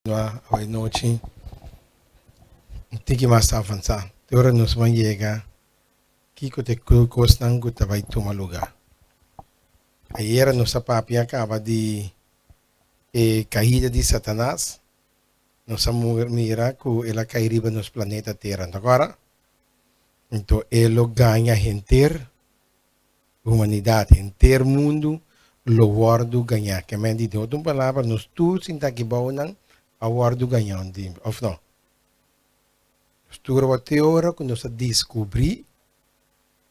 Hoy noche, tiki mas avanza. Ahora nos van llega. Kiko te kukos nang gutabay tumaluga. Ayer nos papia acaba de caída de Satanás. Nos mira que ela cairiba nos planeta Terra agora. Então ele ganha inteira humanidade, inteiro mundo, lo guardo ganhar. Que me diz outra palavra, nós todos em daqui baunan a guardo ganhar um dia, ou não? Nós todos até hora que nós descobrir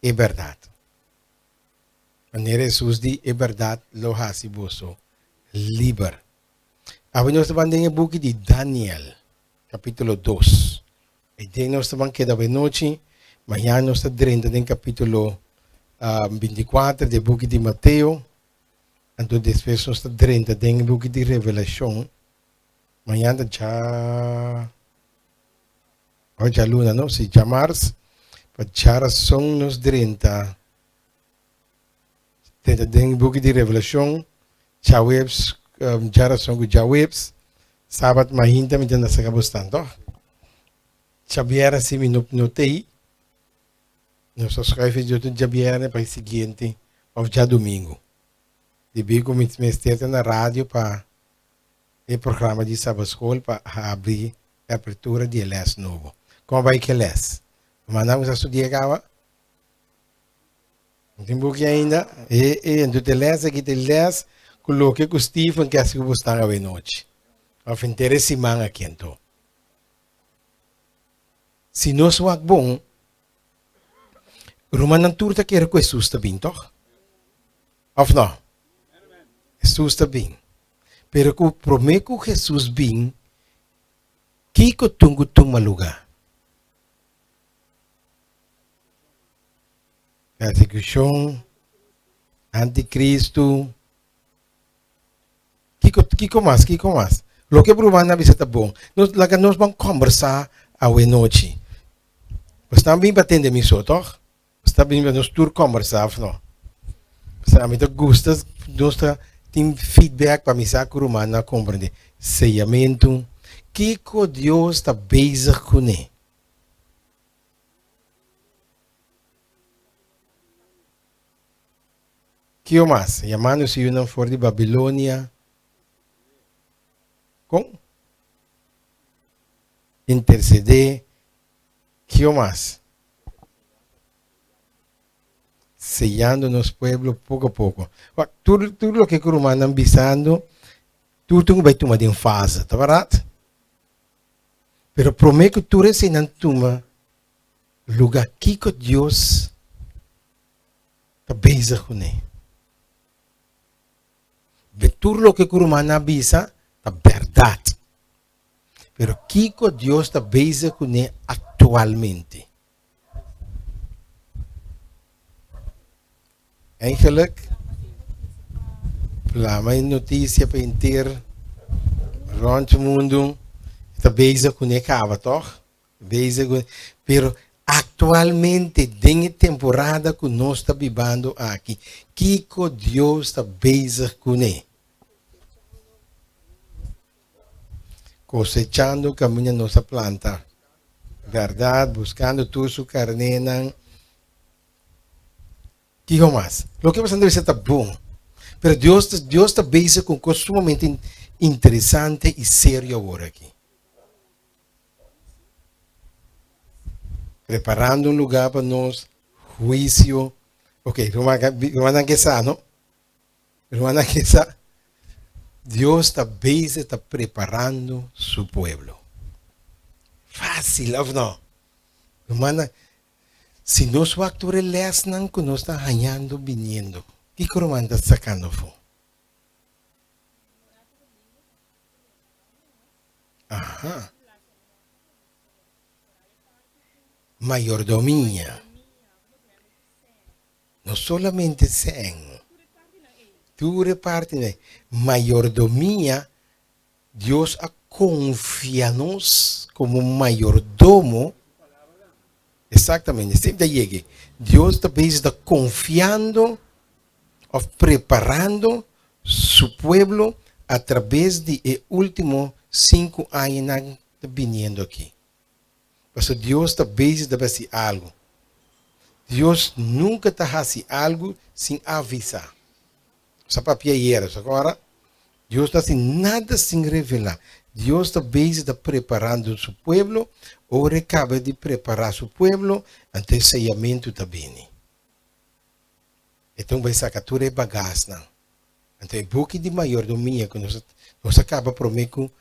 é verdade. Maneira Jesus diz é verdade, lo hasi boso livre. Agora nós estamos em book de Daniel, capítulo 2. E daí nós estamos quedando de noite. Amanhã nós estamos em capítulo 24 do book de Mateus. Então depois nós estamos em book de Revelação. Amanhã já... Hoje é luna, não? Se já março. Para são nos 30. Em book de Revelação. Já webs. Já são já webs. Sábado, mahinta, me dando essa cabostando. Xavier, assim, me notei. Nós escrevemos de outro dia para o seguinte, ou já domingo. De bico me estar na rádio para o programa de sábado escola para abrir a abertura de les novo. Como vai que les? Mandamos a estudar agora? Não tem book ainda? Então te les aqui te les, coloque com o Stephen que assim gostar a noite. Of interesse man aqui então. Se não sou bom, Roman não turta que com Jesus está bem, toch? Of não? Jesus está bem. Pero que prometo Jesus bem, que ko tungo maluga. Persecução, anticristo. Kiko mais? Lo que Bruno na visita bom. Nós vamos conversar a noite. Você também vai atender me só, toch? Você também vai nos tur conversar, não? Você também gosta, nós tem feedback para me saber que o humano compreende. Sellamento. Que Deus está bezig com ele? Que mais? Chamando-se não for de Babilônia. Com interceder, que mais? Sellando nos pueblos pouco a pouco. Tudo o que o humano está visando, tudo vai tomar de fase, tá verdade? Pero prometo que tu ensinan toma lugar que Deus está bezig com ele. Tudo o que o humano avisa, a verdade. Pero Kiko Deus está bezig com ele atualmente. Eigenlijk, lá mais notícia para inteiro, rond o mundo, está bezig com ele acaba, toch? Bezig com... Pero atualmente, tem temporada que nós está vivendo aqui, Kiko Deus está bezig com ele. Cosechando caminho nossa planta. Verdade, buscando tudo su carne. Que mais? O que você deve ser bom. Mas Deus está bezig com coisas sumamente interessante e sério agora aqui. Preparando um lugar para nós, juízo. Ok, vamos começar, não? Vamos começar. Deus está bezig, está preparando su pueblo. Fácil, ou não? Humana, se nós actores lesnan que nós está ganhando, viniendo, que Romano está sacando fo? Ajá. Mayordomia. Não solamente sen. Tu reparte, mayordomia, Deus confia-nos como mayordomo. Exatamente, sempre llegue. Deus talvez está confiando ou preparando su pueblo a través de último 5 años nang viniendo aquí. Pero Dios está busy de hacer algo. Dios nunca te hace algo sin avisar. Essa papieira. Agora, Deus está sem nada sem revelar. Deus está busy de preparando seu povo, ou acaba de preparar seu povo, ante o sellamento também. Então, vai sacar tudo é bagagem. Então, é pouco de mayordomia que nós acaba prometendo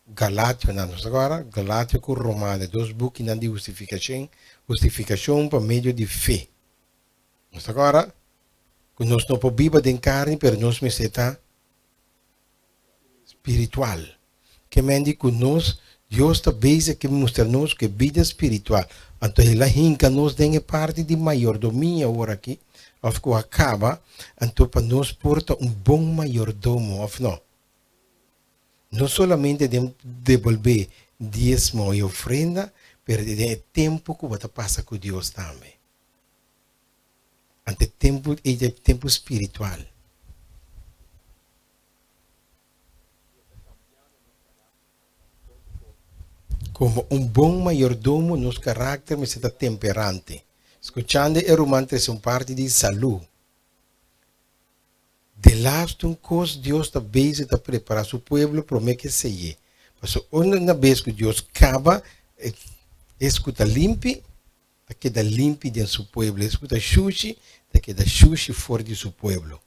Galátia, nós agora, Galátia com Romana, dois buques de justificação por meio de fé. Nós agora, que nós não podemos de carne, mas nós me está espiritual. Que mende que nós, Deus está busy que mostrar-nos que vida espiritual. Então, ele hinca nos tem parte de mayordomia agora aqui, of que acaba, então para nós porta bom mayordomo, of não. Não somente de devolver diezmo e ofrenda, mas é tempo que você passa com Deus também. Ante tempo é tempo espiritual. Como bom mayordomo, nos caráter me está temperante. Escuchando el romance es parte de salud. De last un cos Dios está busy de preparar su pueblo para que seja. Mas una vez que Dios acaba, escuta limpi, te queda limpi de su pueblo. Escuta sushi, te queda sushi fora de su pueblo.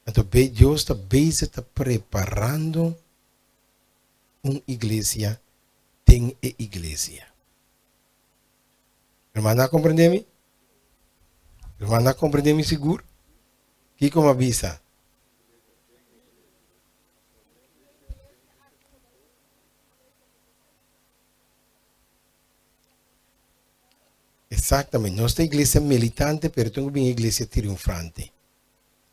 Entonces Dios está busy de preparando una iglesia, tem iglesia. Hermana, compreende-me? Hermana, compreende-me seguro? Que como avisa? Exatamente. Nossa igreja é militante, mas também uma igreja triunfante.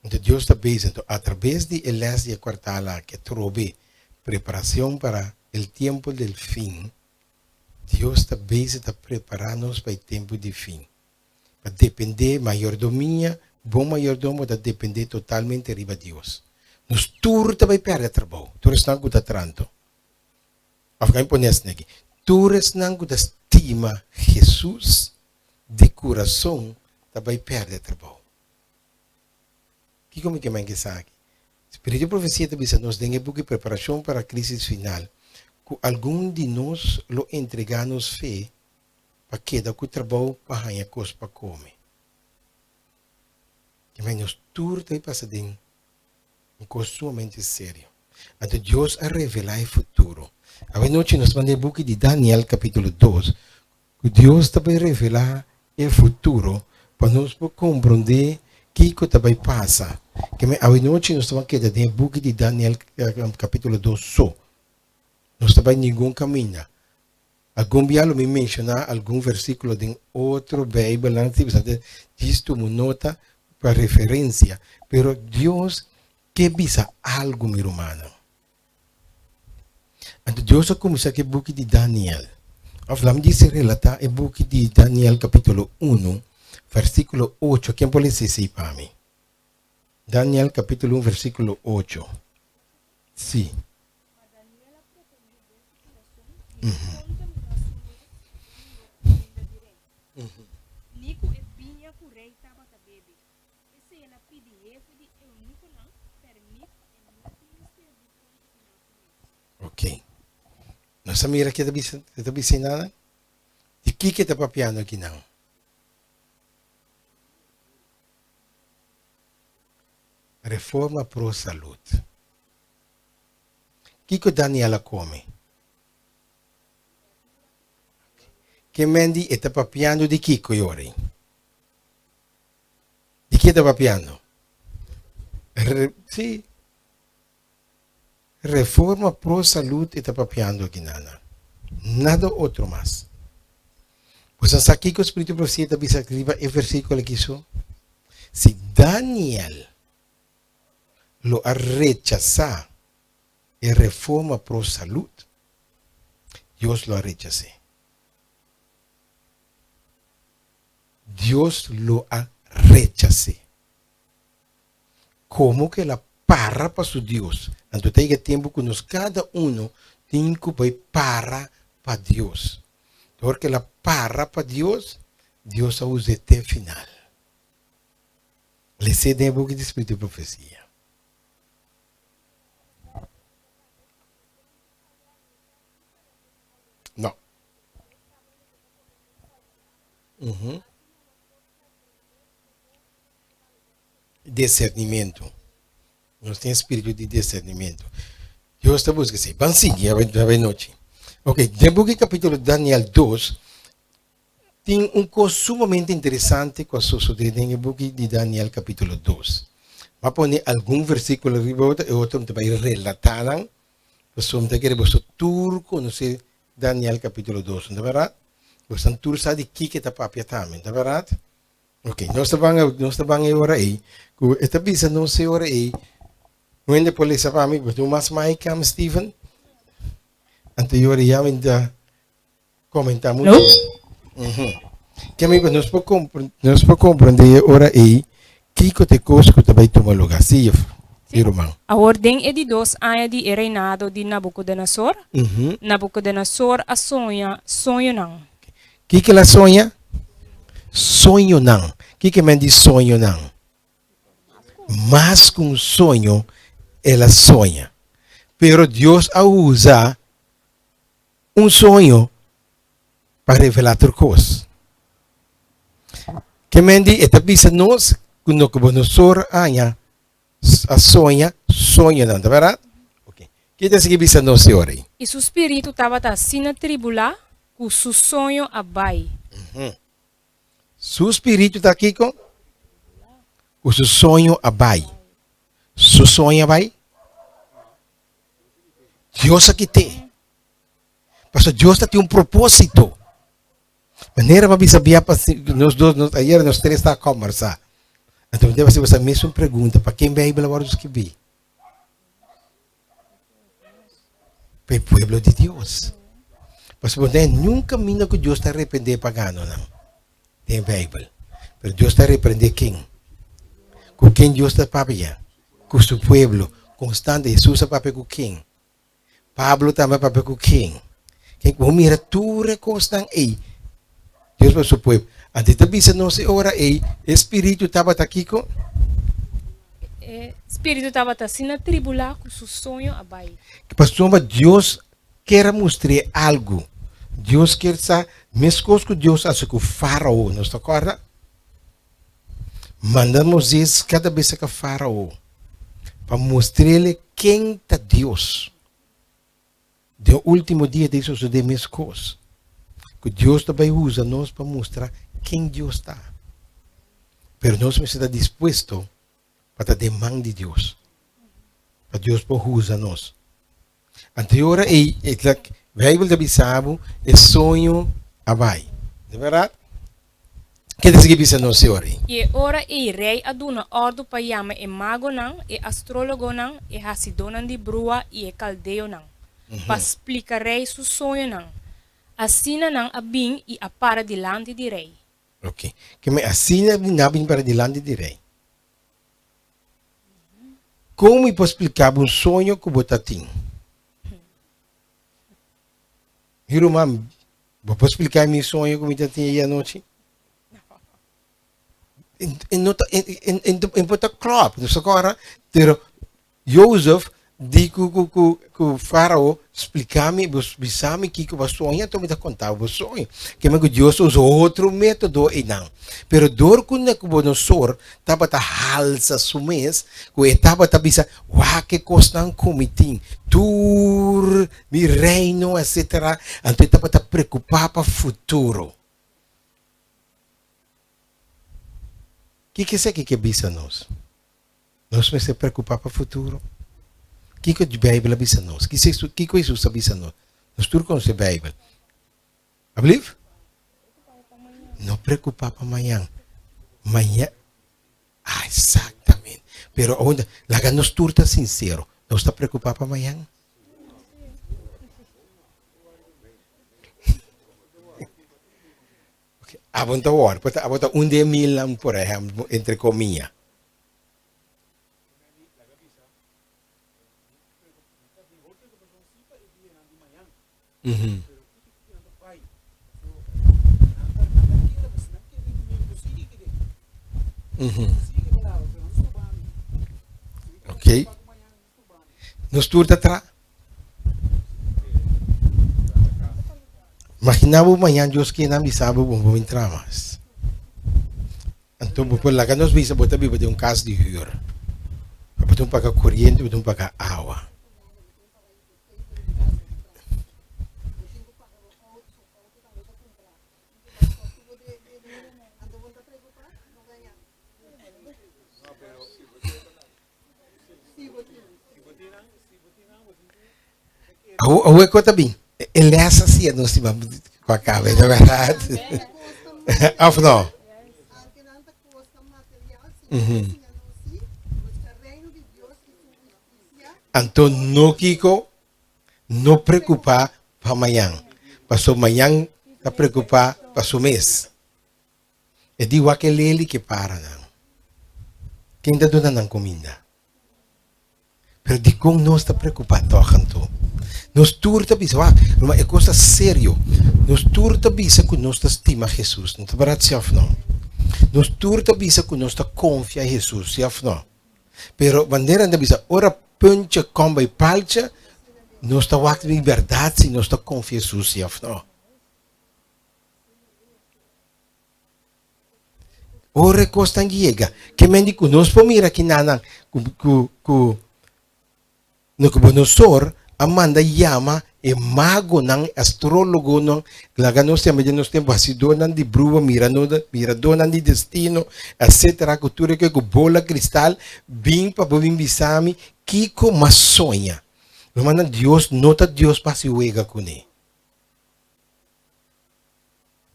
Então, Deus está pensando, através de igreja quartala, que trouxe preparação para o tempo do fim, Deus está busy de preparar-nos para o tempo de fim. Para depender, mayordomia, bom mayordomo, de depender totalmente de Deus. Nos tudo vai perder trabalho. Tu não gusta tanto. Afgan pones aqui. Tu não gusta estima Jesus de coração, vai perder trabalho. Que como que mais aqui? Espírito de profecia também nos dá uma preparação para a crise final. Que algum de nós lo entregamos fé para que da o trabalho para ganhar coisas para comer. Que mais nós tudo vai passar de coisa sumamente sério. Então Deus a revelar o futuro. A noite nós mandamos o book de Daniel capítulo 2. Que Deus também revelar o futuro para nós compreender que vai passar. Que a noite nós vamos quedar no book de Daniel capítulo 2 só. Não está em nenhum caminho. Algum dia me mencionar algum versículo de outro Bíblia, diz uma nota para referência. Pero Deus que visa algo, meu irmão. Então Deus começa com o book de Daniel. Vamos dizer relatar o book de Daniel capítulo 1, versículo 8. Quem pode dizer para mim? Daniel capítulo 1, versículo 8. Sim. Nico e vinha por rei estava a beber. Esse ela pediu de eu Nico não permite Ok. Nossa mira que está dizendo nada? De que está papiando aqui não? Reforma pro saúde. Que Daniela come? Que Mandy está papiando de Kiko iori? De que está papiando? Sim. Reforma pro saúde está papiando aqui nada. Nada outro mais. Pois aqui que o Espírito Profecia está escreva o versículo aqui só. Se Daniel lo rechazar a reforma pro saúde, Deus lo rechazou. Dios lo ha rechazado. ¿Cómo que la para su Dios. Entonces tenga tiempo que nos cada uno tiene que para Dios. Porque la para Dios, Dios usa até final. Le cede un poco de espíritu de profecía. No. Discernimiento. Nós temos espírito de discernimento. Deus está buscando assim. Vamos seguir a noite. Ok, dentro do capítulo de Daniel 2, tem coisa sumamente interessante que sucede no book de Daniel capítulo 2. Vou pôr algum versículo e outro também relataram. Você não quer você turco, não sei, Daniel capítulo 2, não é verdade? Você não turco sabe de que está papia também, não é verdade? Ok, nós estamos agora aí. Esta visa não se ora aí. Quando depois sa para mim, você mais mais cam Stephen. Anterior já ainda comentamos. No? Que amigo, nós podemos compreender ora aí que te coisa que vai tomar lugar. Sim, irmão. A ordem é de 2 anos de reinado de Nabucodonosor. Nabucodonosor a sonho não. Que ela sonha? Sonho não. Que me diz sonho não? Mas com sonho, ela sonha. Pero Deus a usa sonho para revelar outra coisa. Que me diz, esta bisa nós, quando Nabucodonosor anya, a sonho não, tá verdade? Ok. Que te sigue bisa nós senhora aí? E seu espírito estava assim atribular com seu sonho abai. Seu espírito está aqui com o seu sonho abai. Seu sonho abai? Deus aqui tem. Pastor, Deus tem propósito. Maneira para saber, ayer nós três está a conversar. Então, deve ser essa mesma pergunta. Para quem vai a Bíblia agora escrever? Para o povo de Deus. Pastor, nunca mina que Deus está arrepender pagando, não. Tem Bíblia. Mas Deus está arrepender quem? Com quem Deus está papia? Com seu povo. Constante. Jesus está papia com quem? Pablo também papia com quem? Quem mira tudo constante aí. Deus para seu povo. Antes de bisa não se ora aí, Espírito estava aqui com? Espírito estava assim atribular com seu sonho abai. Pastor, Deus quer mostrar algo. Deus quer saber, mesmo que Deus acha que o faraó, não está correto? Mandamos isso cada vez que o faraó, para mostrar-lhe quem está Deus. No último dia de suceder a mesma coisa. Que Deus também usa nós para mostrar quem Deus está. Mas nós precisamos estar dispostos para a demanda de Deus. Para Deus para usar nós. Anterior aí, a Bíblia da Bissabo é sonho abai. De verdade? Que diz que bisa nós, Senhor? E ora e rei aduna ordo para chama e mago não, e astrólogo não, e hasidona de brua e caldeo não. Para explicar rei seu sonho não. Assina não a bem e a para delante de rei. Ok. Que me assina nabin para delante de rei. Como eu posso explicar um sonho que você tem? Irmã, vou explicar meu sonho que eu tinha aí à noite? Em bota crop, não sei agora, pero Joseph di ku Faraó explicar-me, bisar-me que eu sonho, então me dá contar o sonho. Que me Deus usou outro método e não. Pero dor que Nabucodonosor estava a halsa sumes, que estava a bisa, uau, que costan comitim, tur, mi reino, etc. Então estava a preocupar para o futuro. O que é que bisa nós? Nós vamos se preocupar para o futuro. O que a Bíblia avisa nós? O que Jesus avisa nós? Nós tudo conhecemos a Bíblia. Abliv? Não preocupar para amanhã. Amanhã. Ah, exatamente. Pero onde? Laga nós tudo está sincero. Nós está preocupar para amanhã? Okay. Abonta hora. Abonta dia mil por exemplo, entre comillas. Uhum. Uhum. Ok. Nos turta tra. Imaginava amanhã Deus que não me sabe como entrar mais. Então, por lá que nós vimos, bota viva de caso de huur. Bota pagar corrente, bota pagar água. A hueco também. Ele é assim, não se vai com a cabeça, é verdade? Of não? Uhum. Então, no Kiko, não preocupar para amanhã. Para amanhã, está preocupar para o mês. É digo aquele ele que para, não. Quem está dando comida? Pero de como não está preocupado, então. Nós turta bisa, é coisa sério. Nós turta bisa que nós estima Jesus, não está barato se não. Nós turta bisa que nós confia em Jesus, se não. Pero bandeira da bisa, ora puncha comba e palcha, nós está wakt em verdade se nós está confia em Jesus, se não. Ora costa chega, que mendi que nós pomira que nana, no Nabucodonosor, Amanda yama e mago ng astrologo ng laganos siya medianos tempo hasidonan di brua miradonan di destino etc. Cultura que bola cristal bim pa bim bisami kiko masonha. Romana Deus nota Deus pasi wega kune.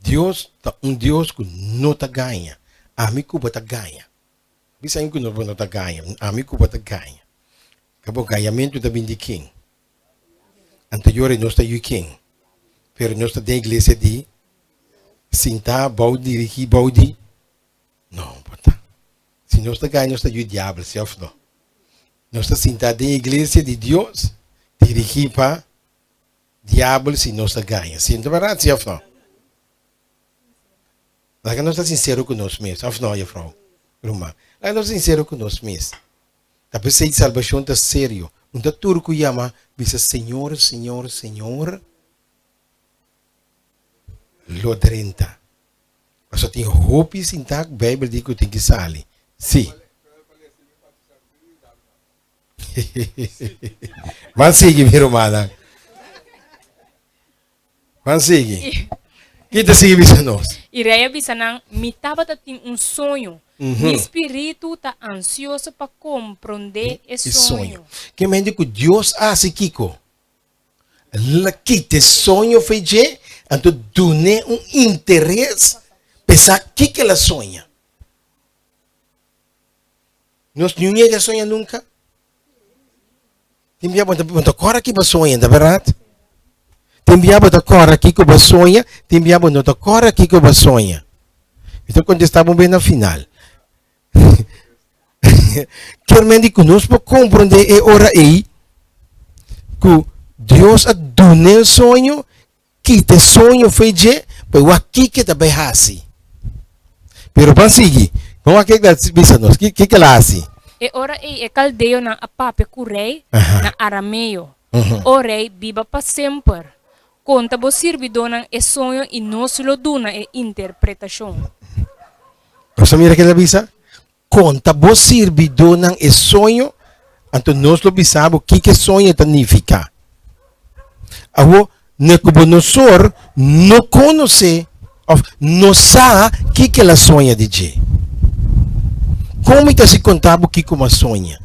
Deus tá Deus que nota ganha. Amigo bota ganha. Bisain ko no nota ganha. Amigo bota ganha. Kabo ganhamento da bindiking. Anterior nós está king, pero nós está da igreja de Sinta, Baudi, Riki, Baudi. Não, bota. Se nós está ganhando, nós está o diabo, se não. Nós está Sinta da igreja de Deus, de Riki para diabo, se nós está ganhando. Se não é verdade, se não. Lá que nós está sincero com nós mesmos, não, minha frau, Roma. Lá que nós está sincero com nós mesmos. Tá pensando em salvação está sério. Um turco chama, diz Senhor, Senhor, Senhor, lo 30. Mas só tem roupas em tak, Bíblia diz que tem que sair. Sim. Mas sigue, minha irmã. Mas sigue. Kita sigue bisa nós. Ireia bisa nang mitaba tem sonho. O espírito está ansioso para compreender esse sonho. Que me diz que Deus hace Kiko. La quite sonho fez, então dune interesse pensar que ela sonha. Nós não ia sonhar nunca. Tem muito cor aqui para sonhar, da verdade? Tem muito cor aqui que para sonhar, tem muito cor aqui que para sonhar. Então quando estávamos bem na final. Quer que nós podemos compreender e ora aí que Deus a dune o sonho, que te sonho fez, para o aqui que te behasi. Pero para seguir, vamos aqui que bisa nós, que ela hace? E ora aí é caldeo na apape curei na arameo. O rei biba para sempre. Conta bo servidona e sonho e nós lo duna e interpretação. Você mira que ela bisa? Conta bo servidona e sonho, então nós lo bisamos o que sonho significa. Awo Nabucodonosor não conhece, não sabe o que ela sonha de Deus. Como é que se contava o que uma sonha?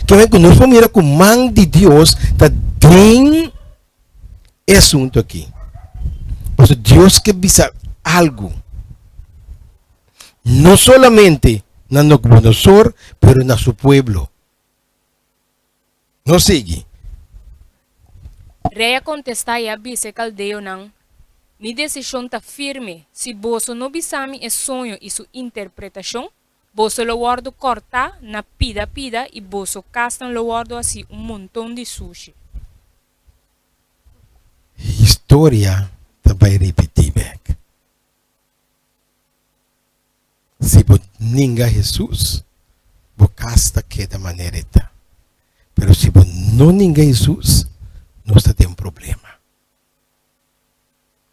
Que é que nós vamos mirar com o mão de Deus está dentro desse assunto aqui. Mas Deus quer bisa algo. Não somente na Nabucodonosor, pero na seu pueblo. Não sigue. Reia contestar e abise caldeo nang mi decisão tá firme. Se boso não bisami e sonho e sua interpretação, boso lo guardo corta na pida e boso castan lo guardo assim montão de sushi. história vai repetir back. Se você ninga Jesus, você casta que da maneira esta. Pero se você não ninga Jesus, nós temos um problema.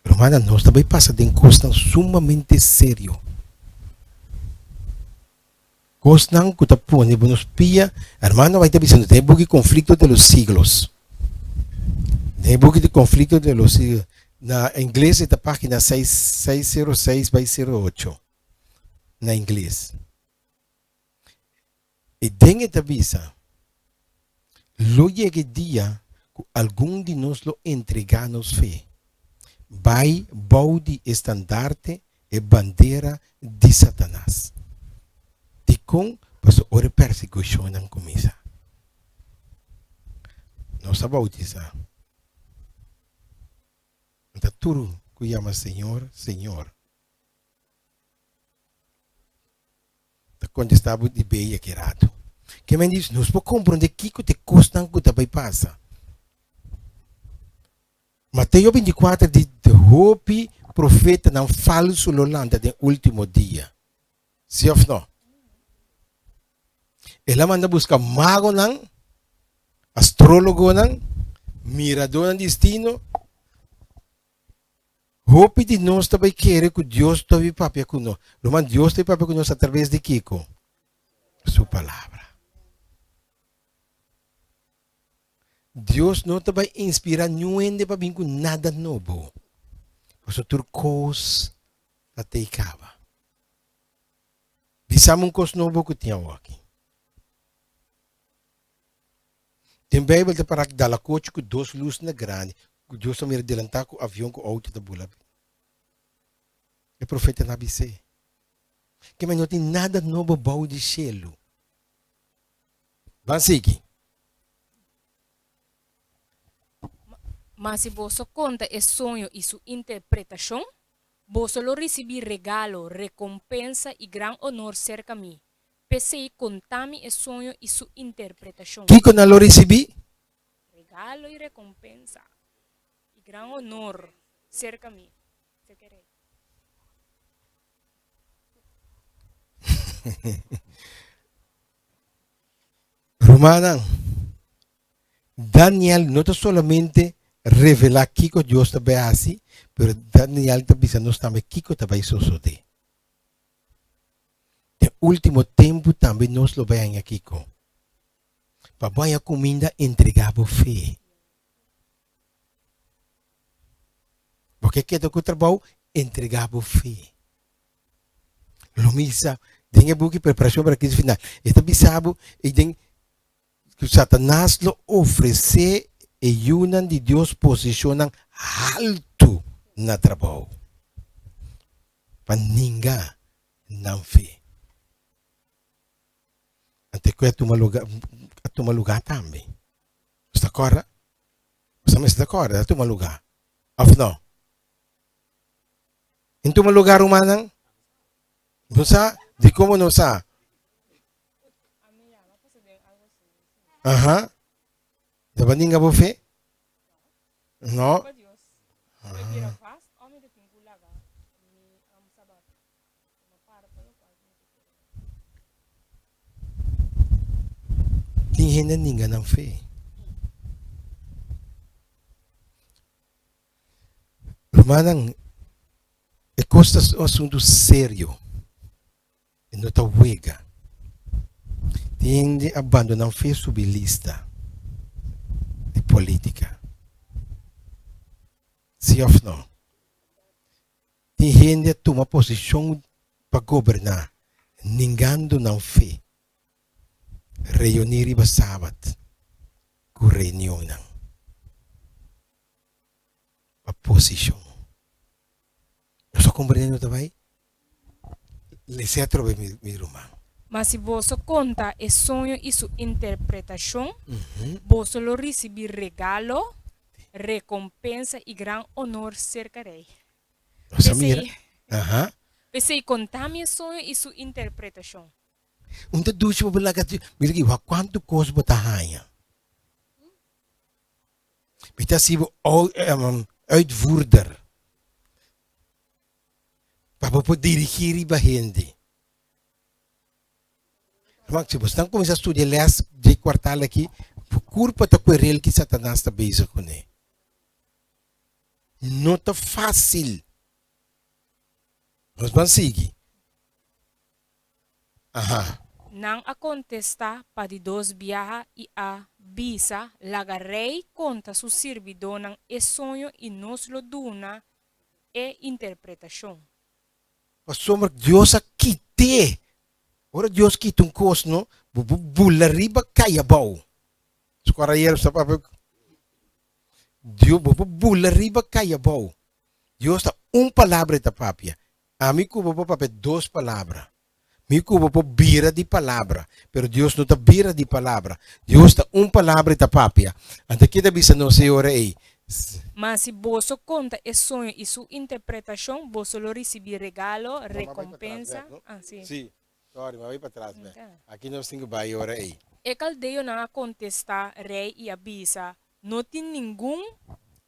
Romana, nós também passa de coisa sumamente sério. Coisa que está pondo nos pia, hermano, vai estar dizendo, tem buque conflito de los siglos. Tem buque de conflito de los siglos. Na inglês, esta página 606/08. Na inglês. E tem esta visa. Lo llegue dia que algum de nós lo entreganos fé. Vai baude estandarte e bandeira de Satanás. De com, mas ora persecução não começa. Nós bautizar. Então tudo que chama Senhor, Senhor. Quando estava de bem querado. Que me diz, nós podemos compreender que te custa que te vai passar. Mateus 24 diz, hope profeta não falso lolanda do último dia. Sim ou não? Ela manda buscar mago não, astrólogo não, mirador não destino. Hope de nós também querer que Deus também papia com nós. Mas Deus também papia com nós através de Kiko. Sua palavra. Deus não vai inspirar nenhum para vir com nada novo. Mas outra coisa até acaba. Bisamos um coisa novo que tinha aqui. Tem Bíblia para dar a coche com duas luzes na grande. Deus também adelantar com o avião com o auto da bula. O profeta não disse. Que não tem nada novo bom de cielo. Vamos seguir. Mas se você conta esse sonho e sua interpretação, você lo receber regalo, recompensa e grande honor cerca de mim. Pensei contar-me esse sonho e sua interpretação. Que quando lo recebi? Regalo e recompensa. E grande honor cerca de mim. Se querer. Romana, Daniel não solamente revela que Deus também assim, mas Daniel também nos também que também sucede. No último tempo também nós lo veem aqui. Para boa comida entregava fé. Porque que do trabalho entregava fé. Lo misa, tem buque preparação para aquele final. Este bisabo e tem que Satanás lo oferece e unan de Deus posicionam alto na trabalho. Para ninguém não fé. Até que toma lugar também. Está correto? Você me está correto? Toma lugar. Ou não? Em toma lugar humano? Não sabe? De como não sabe? Aham. Dapat ninguém vai fé? Não. Ninguém não fé. Romanang, é costa um assunto sério. E não está wega. Tem de abandonar a fé subilista de política. Sim ou não? Tem gente que toma posição para governar. Ninguém não fé. Reunir e sábado. Com reunião. A posição. Eu só compreendo também. Lese trove mi irmão. Mas se você conta esse sonho e sua interpretação, você lo receber regalo, recompensa e grande honor cerca de. Nossa mira. Aham. Pensei contar-me esse sonho e sua interpretação. Unta dushi mo balaga mira que quanto coisa bota raia. Bita sibo uitvoerder. Para po dirigir ba hindi. Mas se você não começar a estudar les de quartal aqui, culpa tá com ele que Satanás está bezig com ele. Não tá fácil. Mas vamos seguir. Aha. Nang a contesta pa di dos biyaha i a bisa lagarei conta su servidor ng e sonho e nos lo duna e interpretação. Pastor, Deus aqui te. Ora Deus quita coisa, no? Bula riba kaya bau. Sekarang ia sa papa. Deus bula riba kaya bau. Deus tá palavra ta papia. Amigo bo papia dos palavras. Mico bo bira di palavra. Pero Deus não tá bira di palavra. Deus tá palavra ta papia. Ante kita bisa no senhora aí. Mas se você conta e sonho e sua interpretação, você lo receber regalo, recompensa. Assim. Sim. Sorry, mas vai para trás, né? Aqui nós temos que ir agora aí. E caldeio na contestar rei e abisa, não tem nenhum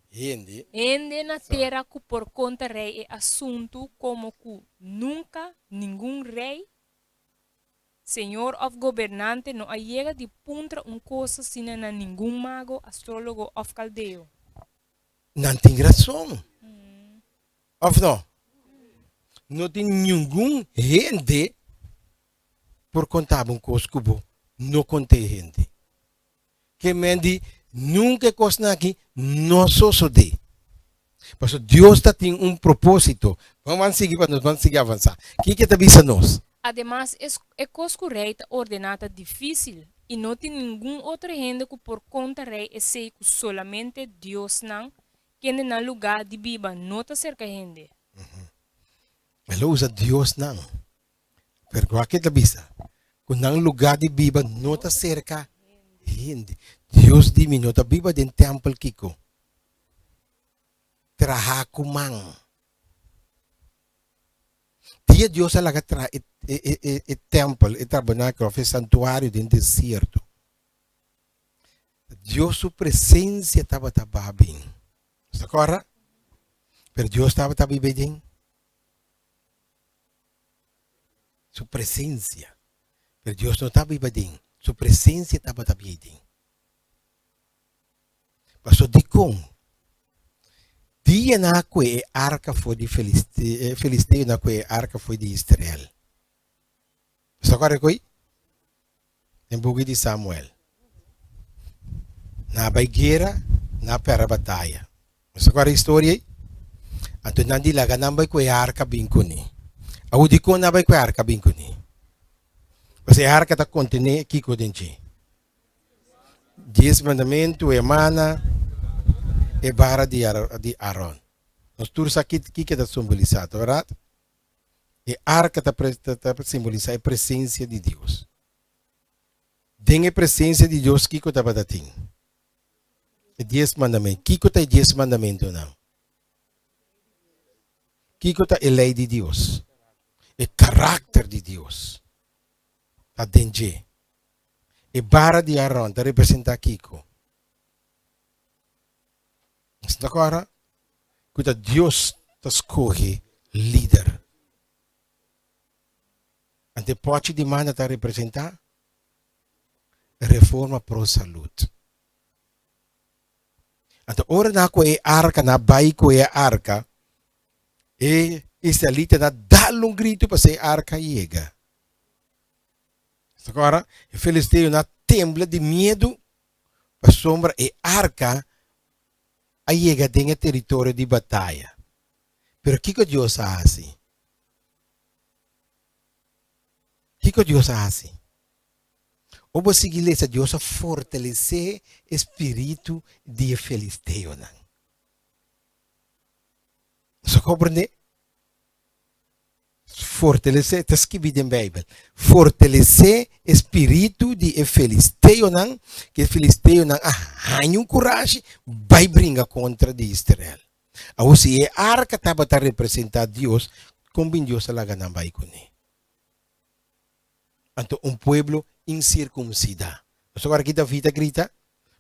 Hindi na terra que por conta rei é assunto como que nunca nenhum rei, senhor ou governante não chega de puntra coisa sem na nenhum mago, astrólogo ou caldeio. Não tem razão. Ou não? Não tem nenhum gente por contar coisa que não contei gente. Que mendi nunca coisa aqui não só de. Porque Deus tem propósito. Vamos seguir para nós, vamos seguir avançar. O que está visa nós? Además, é coisa correta ordenada difícil e não tem nenhum outro gente que por conta rei é sei que solamente Deus não que na lugar de biba não está cerca gente. Ela usa Deus não. Pero aqui está visa. Kung nang lugar de biba não está cerca gente. Deus di mi não está biba den temple kiko. Trahaku mang. Dia Deus alaga e temple, e tabernáculo, e santuário dentro do deserto. Deus sua presença estava bem. Está correto? Pero Deus estava bem. Sua presença. Pero Deus não estava bem. Sua presença estava bem. Pastor Dicon. Dia na que a arca foi de Filisteu, na que a arca foi de Israel. Está correto aí? Em bugi de Samuel. Na guerra, na pera batalha. Está correto a história aí? Então, não dilaga, não vai que a arca bincuni. A udicon não vai que a arca bincuni. Porque a arca está contendo aqui com dentro. 10 mandamentos, emana. E vara de Aaron. Nós todos aqui que está simbolizado, verdade? E a arca está simbolizando a presença de Deus. Tem a presença de Deus que está batating. E 10 mandamentos. Que está 10 mandamentos não? Que está a lei de Deus. O caráter de Deus. Está dentro. E vara de Aaron está representando Kiko. Está agora? Cuida Deus te escolhe líder. Ante pode demanda te representar reforma pro saúde. Ante ora na ko e arca na bai ko e arca e israelita na dá um grito para ser arca chega. Está agora? E Filisteu na tembla de medo para sombra e arca aí chega em território de batalha. Pero que Deus faz? Que Deus faz? O você igreja Deus fortalecer espírito de Filisteu. Você compreende? Fortalecer, está escrito na Bíblia. Fortalecer espírito de Filisteu, que Filisteu não arranha coragem, vai brincar contra de Israel. Ou se a arca estava a representar Deus, como Deus ela não vai com ele. Então, povo incircuncidado. Mas agora aqui David grita,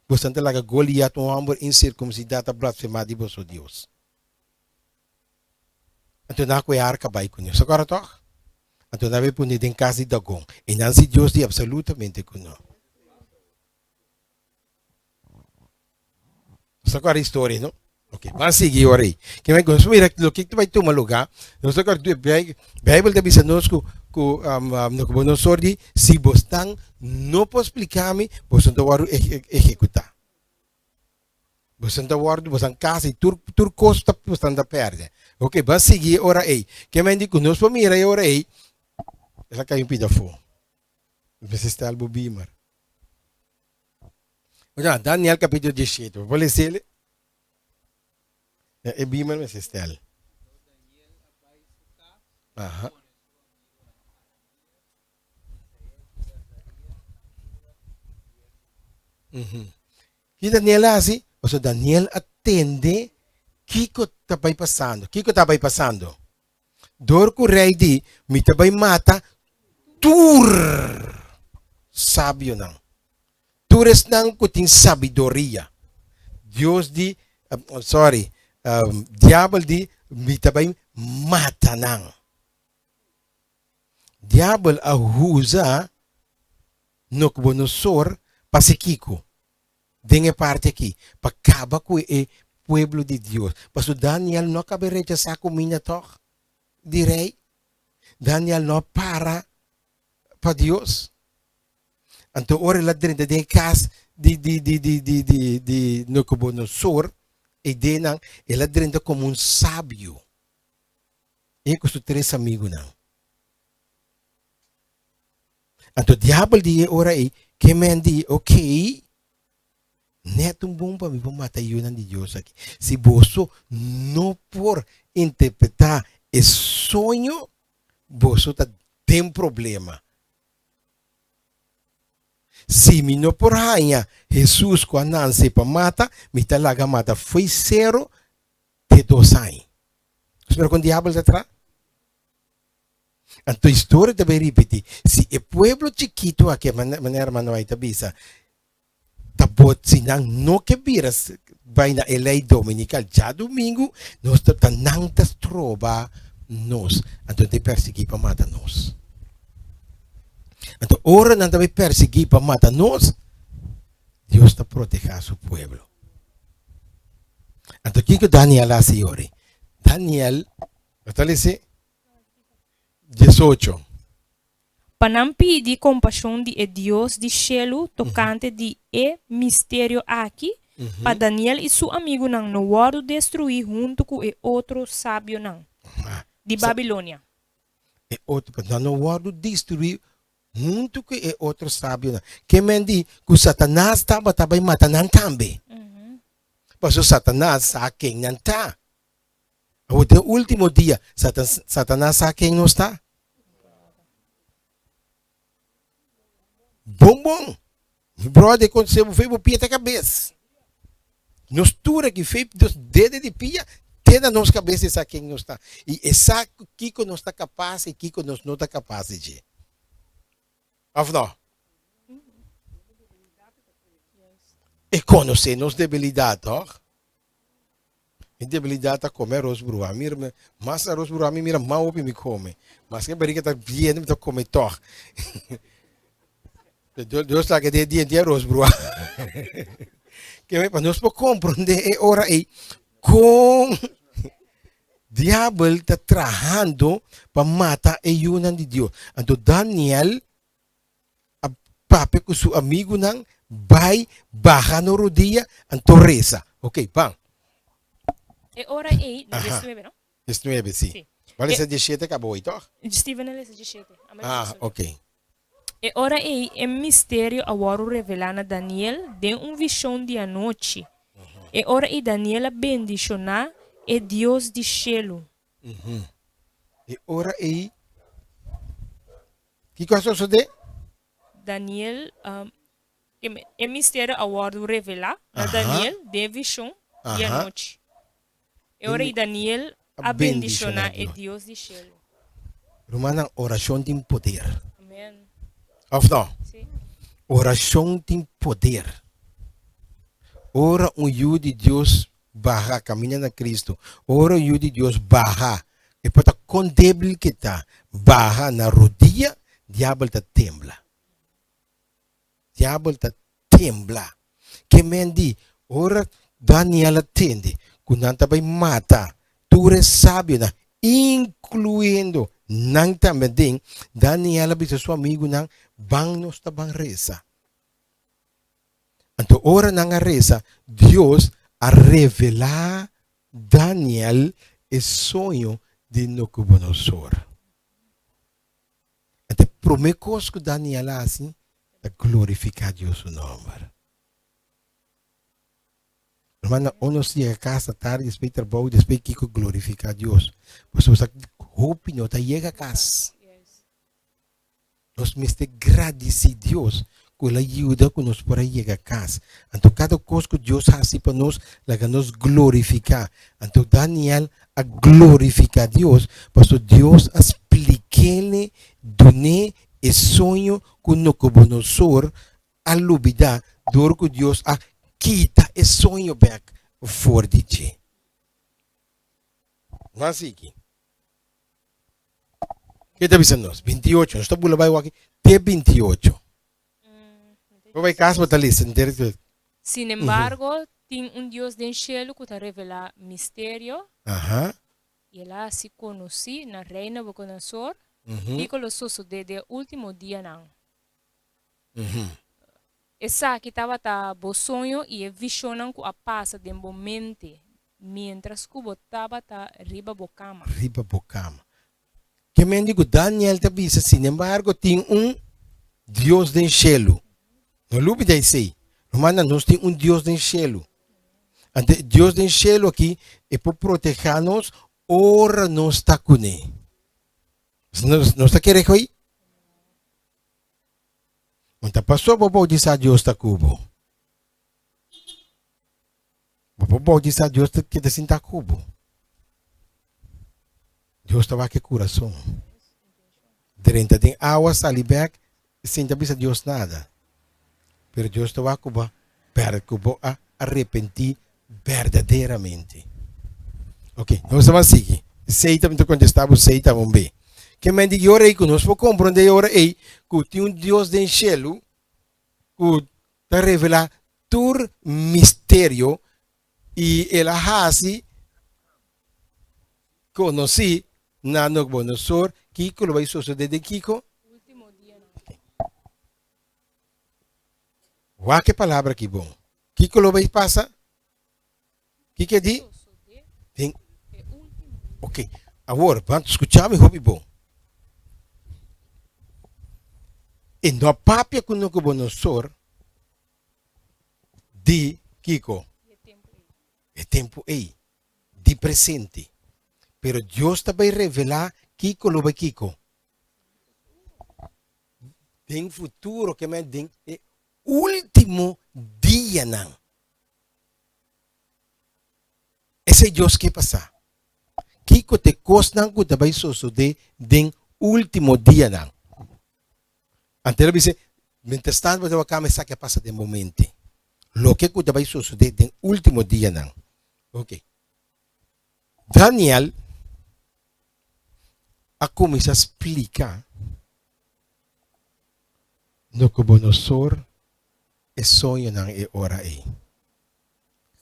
você não lá Goliat, homem incircuncidado, a blasfemar de vosso Deus. Então na cuiar cabay com nós. Agora toch? Então na vez punir em casa de dagong. E não se Deus de absolutamente com nós. Agora a história, não? Ok, vamos seguir agora aí. Que vai consumir aquilo que tu vai tomar lugar. Nós agora Bible deve ser nós no nós sordi se bostan não pode explicar-me, você não vai executar. Você não vai você casa e tur costa você não perde. Ok, vamos seguir agora aí. Que vai dizer que nós vamos ir agora aí. Essa caiu um pedaço. Você está algo bimar. Olha, Daniel capítulo 17. Vou ler ele. É bimar mas está. Aham. E Daniel assim, o sea, Daniel atende Kiko tabay passando. Kiko tabay passando. Dor ko rei di, mi tabay mata, tur sábio não. Tures nang kuting sabidoria. Deus di, diablo di, mi tabay mata nang. Diablo ahusa Nabucodonosor pasikiko. Dengue parte aqui. Pacaba com o pueblo de Deus. Mas o Daniel não cabe rechazar com minha toch. Direi. Daniel não para Deus. Então, ora lá dentro de casa de Nabucodonosor, e denang, ela dentro como um sábio. E com os três amigos não. Então, o diabo diz ora aí, que me diz, ok, neto bom para me matar yun de Deus aqui. Se você não por interpretar esse sonho, você tem problema. Se me não por rainha, Jesus quando nasce para matar, me talaga mata foi 0 de 2 anos. Espera com o diabo atrás. Então a história deve repetir. Se o povo chiquito aqui, maneira manuai tabisa, tabot sinang no que viras vai na lei dominical já domingo nós tanang tas troba nos então te perseguir para matar nós então ora não deve perseguir para matar nós Deus está proteger seu povo então o que Daniel a senhora Daniel está lhe 18 Panampi di compaixão de Deus de cielo tocante de mistério aqui, para Daniel e seu amigo não no destruir junto com o outro sábio não de Babilônia. E outro não o destruir junto com o outro sábio não. Que mendi que Satanás estava matando também. Mas o Satanás sabe quem não está. O último dia Satanás sabe quem não está. Bom. Brother, quando você fez o pia até a cabeça. Nos tura que fez dos dedos de pia, tem na nossa cabeça essa quem não está. E essa Kiko não está capaz e Kiko não está capaz de. Afinal. E conhecer nossa debilidade, ó. E debilidade a comer arroz bruá. Mira, mas arroz bruá mira mal me come. Mas que bariga tá bien, me tá comer toch. Deus está que de arroz bruá. Que para nós podemos compreender ora aí com diabo está trabalhando para matar a yuna de Deus. Então Daniel a papi com seu amigo não vai bajar no rodilha então reza. Ok, bang. E ora aí, 19, não? 19, sim. Vale ser 17 acabou, então? Steven ele 17. Ok. E ora aí, é mistério agora revelado a Daniel de visão de a noite. E ora aí Daniel bendicionar é Deus de cielo. E ora aí, que coisa sucede? Daniel, é mistério agora revelado a Daniel de visão de a noite. E ora aí Daniel bendicionar é Deus de cielo. Romana, oração tem poder. Amém. Of não? Sim. Oração tem poder. Ora o de Deus barra caminha na Cristo. Ora o de Deus barra E pata con débil que está, baja na rodilla, diablo ta tembla. Diablo ta tembla. Que mendi, ora Daniel atende, kunanta bay mata, tu eres sabio na, incluindo nang também Daniel bisa seu amigo nang bang nos tabang reza. Então ora nang reza, Deus a revelar Daniel o sonho de Nabucodonosor. Então primeira coisa que Daniel assim é glorificar Deus o nome. Hermano, unos llega a casa tarde, después trabajo, después quiero glorificar a Dios. Pues usa hope no te llega a casa. Nos miste agradecer a Dios con la ayuda que nos por ahí llega a casa. Entonces cada cosa que Dios hace para nos, la que nos glorifica. Entonces Daniel a glorificar a Dios, pues Dios expliquele, doné el sueño con Nabucodonosor a lubida, dor que Dios a quita el sonho back voor die tje. Mas aqui. Que está dizendo nós? 28. Nós estamos lá aqui. T 28. Vai casa para lista. Sin embargo, tem Dios del cielo que te revela misterio. Ajá. Y él así conocí na reina Nabucodonosor. Y con los osos de último día nan. Essa que estava tá bo sonho e visionam que a passa de momento, mientras que botava tá riba bocama. Riba bocama. Que me digo, Daniel te dice, sin embargo, tem Deus del cielo. Não lube de sei. Romana, nós tem Deus del cielo. Ante Deus del cielo aqui é para proteger-nos, ora nós está com ele. Não está querendo aí? Quando passou, bobo diz a Deus está cubo. Bobo diz a Deus que te sinta cubo. Deus estava aqui coração. Durante tem água salibac, sinta bisa Deus nada. Pero Deus estava cubo, para cubo a arrepentir verdadeiramente. Ok, nós estamos assim. Seita me contestava, seita vamos ver. Que me diga ora aí que nós vamos compreender ora aí que tem Deus del cielo que te revela todo mistério e ele hace conheci na Nabucodonosor que lo vai suceder de Kiko. Último dia. Uau, que palavra aqui bom. Kiko lo vai passar? Que diz? Tem. Ok. Agora, vamos escutar me hobby bom. E no papia com Nabucodonosor de Kiko. É tempo aí. De presente. Pero Deus também revelar Kiko lo vai Kiko. Tem futuro que me tem é último dia não. Esse é Deus que passa. Kiko te cosnan que também suceder den último dia não. Ante ele dice, mientras tanto, eu acá me saque passa de momento. Lo que vai suceder no último dia não. Ok. Daniel a começar a explicar Nabucodonosor e sonho não é hora aí.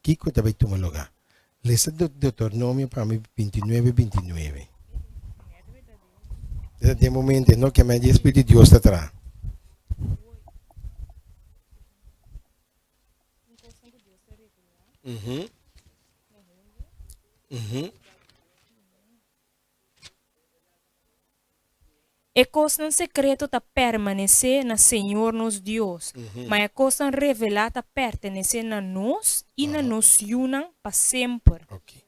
Kiko vai tomar lugar. Lesa Deuteronômio para mim 29. De momento, não que me diz Espírito de Deus está atrás. E coisa em secreto tá permanecer na Senhor nos Deus, mas a coisa revelada tá pertencer na nós e na nos unam para sempre. Ok.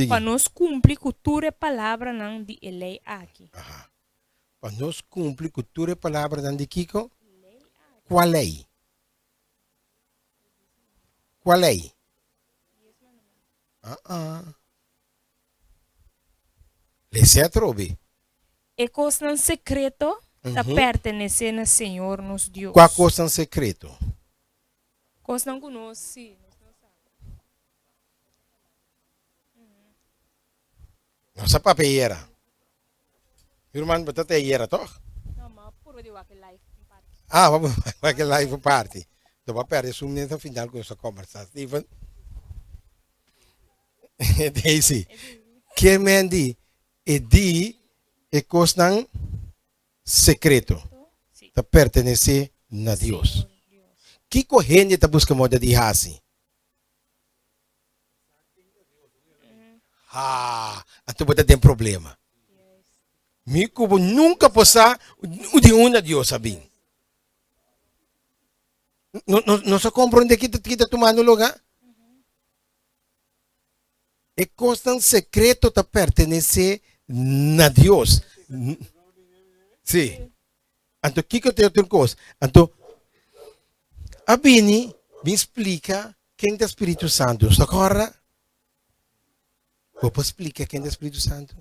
Para nós cumprir com toda a palavra não de lei aqui. Para nós cumprir com toda a palavra de Kiko, qual lei? Qual lei? Lei se atrove. E coisa em secreto tá pertenecer na Senhor nos Deus. Qual coisa em secreto? Coisa não conosce. Sa papi era. Irmão, batata era toch? No, maar puro di wake life. Ah, vamos vai que live party. Então vai perder isso nessa final com essa conversa. Steven. Daisy. Que mendi e di e costan secreto. Sim. Ta pertenece a Deus. Que corrente ta busca moda de hasi? Ah, então você tem problema. Mi cubo nunca possa o de uma Deus sabe. Não se compreende que está tomando lugar? E costa secreto te pertenece a Deus. Sim. Então, o que eu tenho outra coisa? Então, a Bini me explica quem é o Espírito Santo. Agora, vou explicar quem é o Espírito Santo.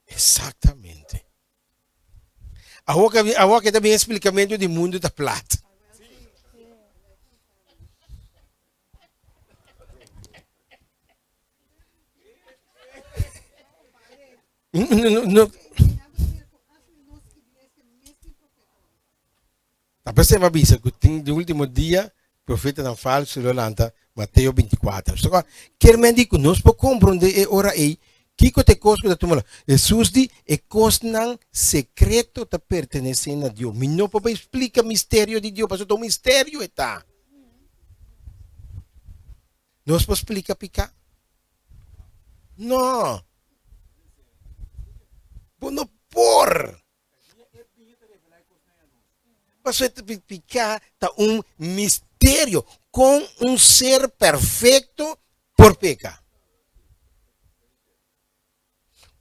Exatamente. A que também explicamento do mundo da plata. A pessoa avisa que no último dia, profeta não falso, Lolanta, Mateus 24. Agora, quer me dizer que nós podemos compreender ora aí, que te costa da tumula. Jesus diz, é costa secreto te pertenece a Deus. Mas não pode explicar o mistério de Deus, porque o mistério está. Nós podemos explicar picar? Não. Não por. Você picar tá mistério com ser perfeito por pecar.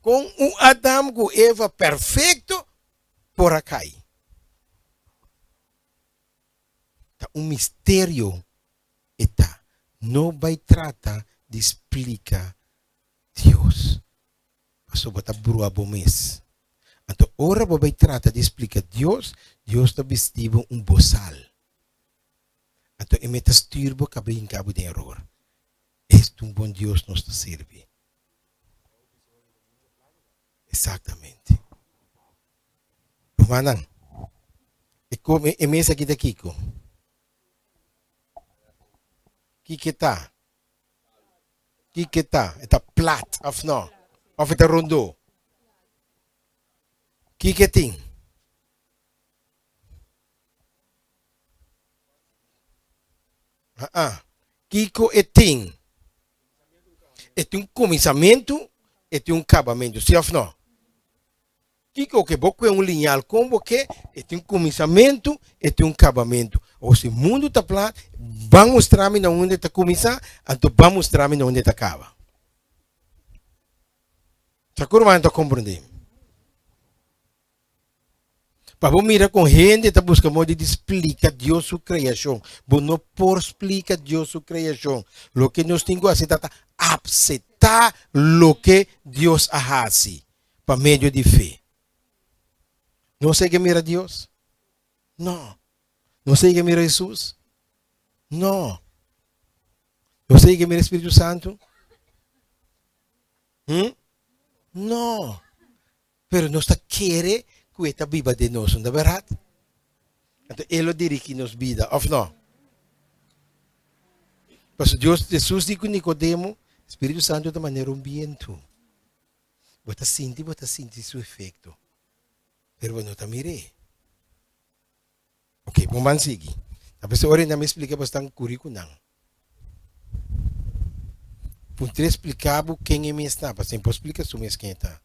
Com Adão com Eva perfeito por acai. Tá mistério está. Não vai tratar de explicar Deus. Pastor bota brua bomes. Então, ora vai trata de explicar Deus está vestido bozal. Então, e metas turbo cabe em cabo de error. Este bom Deus nos serve. Exatamente. Manang, e como e mesa aqui daqui Kiko. Que tá? Que tá? Está plat, of não? Of está rondo? Que tem? Kiko e tem. E tem começamento e tem acabamento, sim ou não? Kiko que boco é linhal como que tem começamento e tem acabamento. Ou se o mundo está plano, vamos mostrar-me onde está começar, então vamos mostrar-me onde está acaba. Tá curvando compreender? Para você mirar com gente que busca modo de explicar Deus sua criação. Você não pode explicar Deus sua criação. O que nós temos que fazer é aceitar o que Deus faz para meio de fé. Não sei que mira Deus? Não. Não sei que mira Jesus? Não. Não sei que mira Espírito Santo? Não. Pero nós queremos que esta viva de nós, não é verdade? Então, ele dirige nos vida, ou não? Mas Jesus disse a Nicodemo, Espírito Santo de maneira viento. Você sente seu efeito. Pero você não está mirando. Ok, vamos seguir. A pessoa ora me explica bastante currículo. Por ter explicado quem é minha está, para sempre explicar sobre quem está.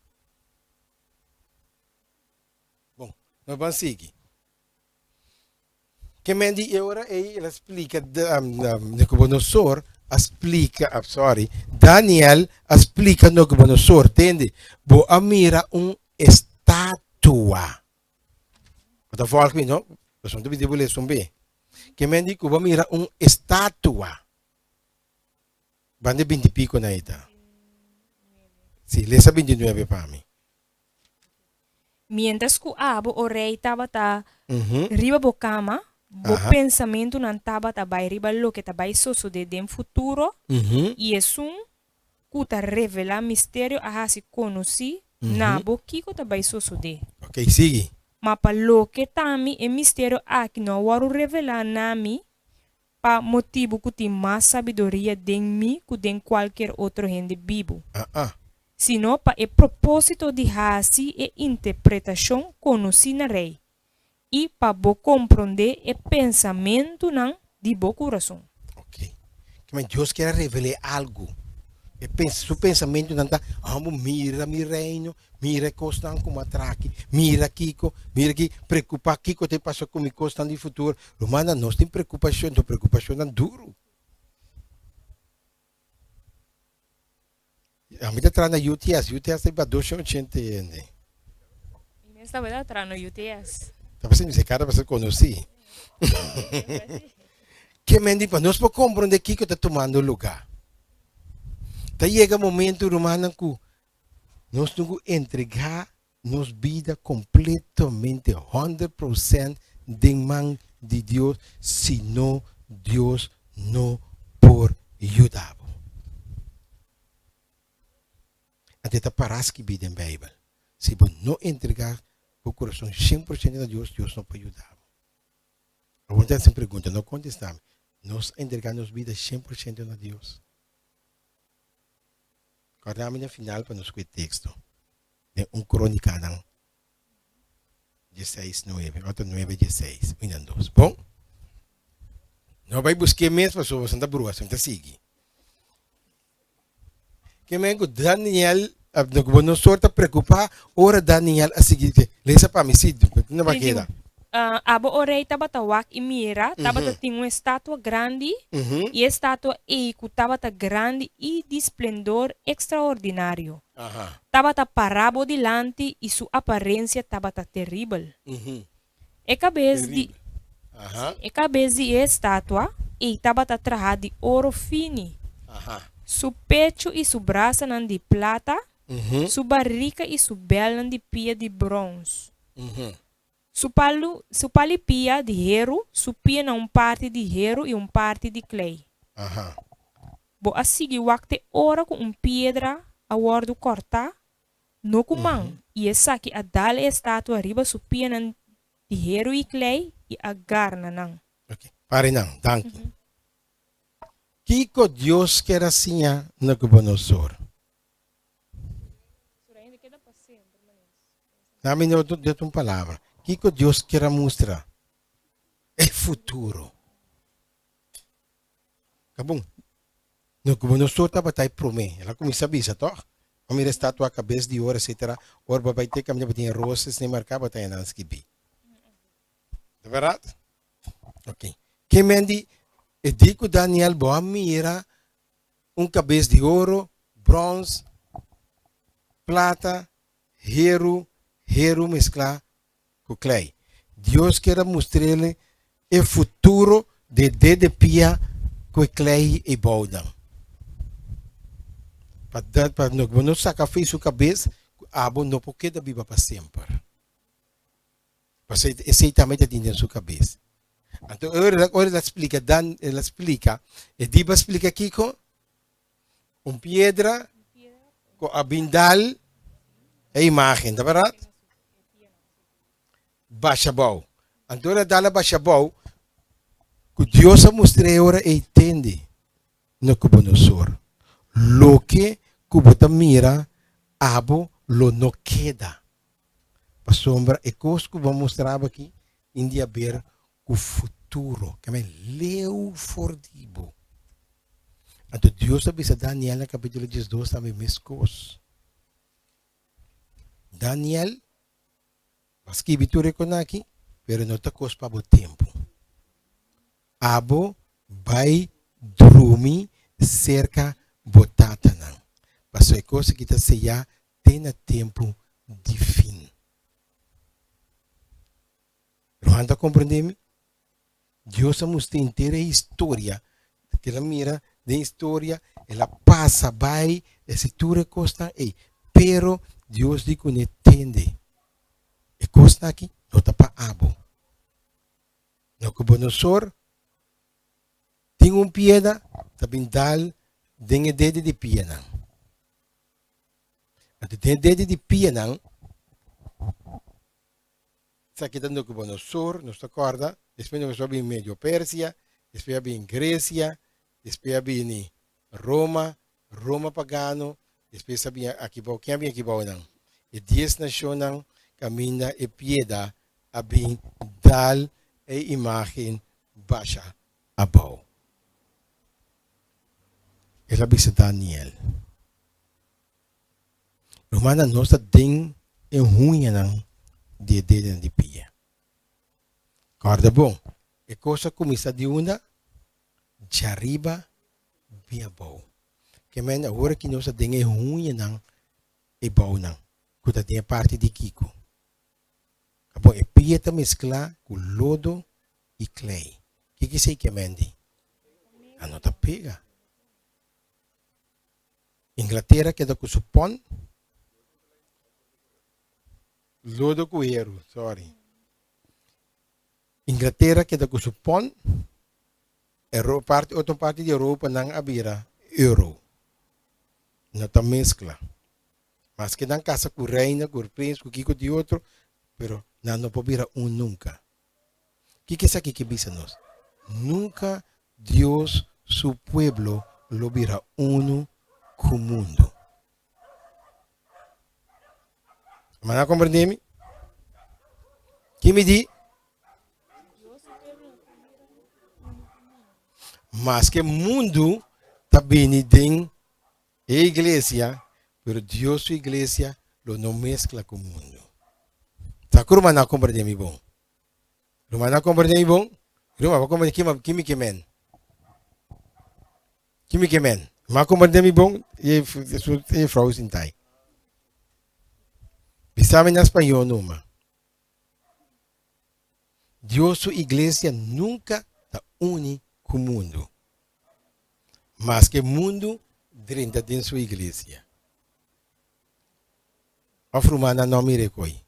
Nós vamos seguir. Que me diz agora, ele explica, Nabucodonosor explica, Daniel explica Nabucodonosor, entende? Bo mira estátua. Então, fala comigo, não? Você não deve ler sobre. Que me diz que mira estátua. Bande 20 pico na ita. Sim, lê 29 para mim. Mientras que o rei estava riba bo cama, bo pensamento não estava vai riba lo que estava suceder no futuro, e é kuta revela mistério a hasi konosi, nabo kiko tabai sosode. Ok, sigue. Mapa loke tami e mistério aqui não waru revelar nami pa motivo kuti mais sabedoria den mi ku den qualquer outro rende bibo. Sino pa e propósito de hasi e interpretação conosi na rei. E pa bo compreender e pensamento nan de bo coração. Ok. Mas Deus quer revelar algo. Su pensamento não está, mira mi reino, mira costa como atraque, mira Kiko, mira aqui, preocupa Kiko te passou com mi costa de futuro. Romana, nós tem preocupação é duro. A mim está na UTS tem para 280 anos. E nesta vez está no UTS. Tá pensando esse cara para ser conhecido. Que mendi para nós podemos compreender Kiko está tomando lugar. Tá chega momento, Romana, que nós temos que entregar nossa vida completamente, 100% de mão de Deus, senão Deus não por ajudar. Até tá parece que vida em Bíblia. Se você não entregar o coração 100% a Deus, Deus não pode ajudar. A vontade se pergunta, não contestamos. Nós entregamos nossa vida 100% a Deus. Agora, no final, para nós com o texto. De crônica, 16, 9. Outra 9, 16. Ainda dois. Bom? Não vai buscar mesmo pessoas, Santa Brua, Santa Sigui. Que me enco Daniel, não sorta preocupar, ora Daniel a seguir. Lesa para mim, sim, não vai quedar. Abo orei tabata wak imira, tabata tinha uma estátua grande, e a estátua tabata grande e de esplendor extraordinário. Tabata parabo dilante e sua aparência tabata terrível. E cabeça de estátua e tabata trajada de ouro fino. Su pecho e su braça nan de plata, su barriga e su bel nan de pia de bronze. Su palipia de hierro, su pia na parte de hierro e parte de clay. Bo asigi wakte ora com pedra a wardo corta, no kumang, e essa que a dala estátua arriba su pia nan de hierro e clay e agar na nang. Ok, pare nang, danke. Kiko Deus quer assim na Nabucodonosor. Dá-me uma palavra. Kiko Deus quer mostrar é futuro. Acabou. No como nós só estava aí promê, ela começa a bisa, toh? A minha estátua cabeça de ouro, etc. Orba vai ter que a minha botinha rosas nem marcava tá na skibi. É verdade? Ok. Que mendi e digo Daniel boa mira cabeça de ouro, bronze, plata, hierro mesclar com clay. Deus quer mostrar-lhe o futuro de pia com clay e boudão. Para não sacar fez sua cabeça, abo não porque da Bíblia para sempre. Para esse também tem na sua cabeça. Então, agora ela explica, e Diba explica aqui com pedra, com a bindal, a imagem, tá verdade? Baixabau. Então, ela dá a baixabau, que Deus mostrou agora e entende no Nabucodonosor. Lo que Kubota mira, abo, lo no queda. A sombra, e coisa que vou mostrar aqui, Índia ver o futuro, que é leu fordibo. Então Deus avisa Daniel no capítulo 12 também mescos. Daniel, mas que vitória com aqui, pero não está coisa para o tempo. Abo vai dormir cerca botata não. Mas é coisa que está seja tem tempo de fim. Não anda compreendendo? Deus mostrou inteira a história. Que ela mira de história, ela passa, vai, essa história costa, pero Deus diz que não entende. E costa aqui, não está para abo. No Nabucodonosor, tem pieda, também dal, tem dedo de pieda. At dentro de pia nang, sa kita no kubo no sur, no acorda, depois no sobe em Medio Pérsia, depois abi em Grécia, depois abi em Roma, Roma pagano, depois sabi aqui bom, quem abi aqui bom nang. E 10 nações nang camina e pieda abi dal e imagem baixa abaw. Ela bisa Daniel. Romana nossa ding e ruim nang de pia. Guarda bom. E cosa começa de una, de arriba, via bom. Que men agora que nossa ding e ruim nang e bom nang. Kuta tem parte de Kiko. Bom, e pia ta mescla com lodo e clay. Que sei que mendi? A nota pega. Inglaterra que da com supon. Lodo com erro, sorry. Inglaterra que da com supon. Outra parte de Europa não abira euro. Nota mescla. Mas que dan casa com reina, com príncipe, com Kiko de outro, pero não pode virar nunca. Que é isso aqui que bisa nós? Nunca Dios, su pueblo, lo verá uno con mundo. ¿Me comprendem? Que me di? Mas que mundo também tem a igreja, pero Dios su igreja lo no mezcla con mundo. Sakura mana comprendem bom? Romana comprendem bom? Roma, vou comer kimi kemen. Kimi kemen. Ma comprendem bom? E frau sintai. Bisame na espanhol numa. Dios su iglesia nunca ta une com o mundo. Mas que mundo dentro de sua igreja. A frumana não me recoi.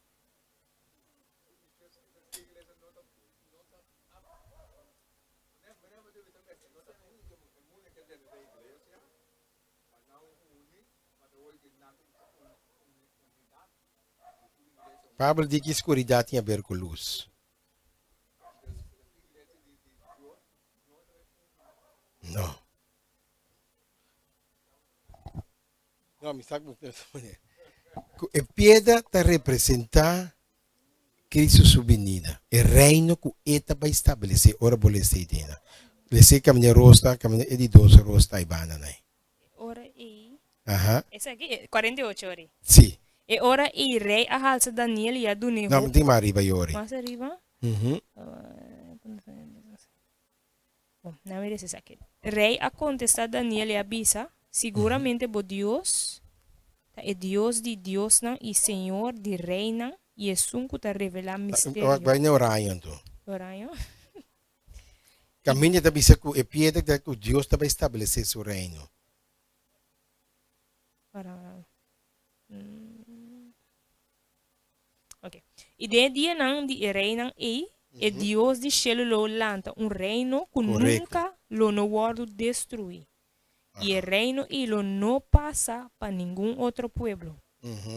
Pablo diz que escuridão tem a ver com luz. Não. Não, me sabe muito. A pedra está representando Cristo sua venida. O reino que eta vai estabelecer. Ora vou ler dentro. Ler caminho rosta, caminho de 12 rosta e banana. Ora e. Aham. Esse aqui, 48 horas. Sim. E ora e rei a halsa Daniel e a dune. Não, tem mais arriba ori. Mais arriba? Uhum. Bom, não é esse aqui. Rei a contestar Daniel e a bisa, seguramente bo Deus, é Deus de Deus não e Senhor de reina e é sunco ta revelar mistério. Vai na oração então. Oração? Caminho da bisa que é pedra que Deus vai estabelecer seu reino. Ok. E de dia não de reina e Deus de cielo lo lanta reino que nunca lo no guardo destruir. E o reino e lo no passa para nenhum outro pueblo.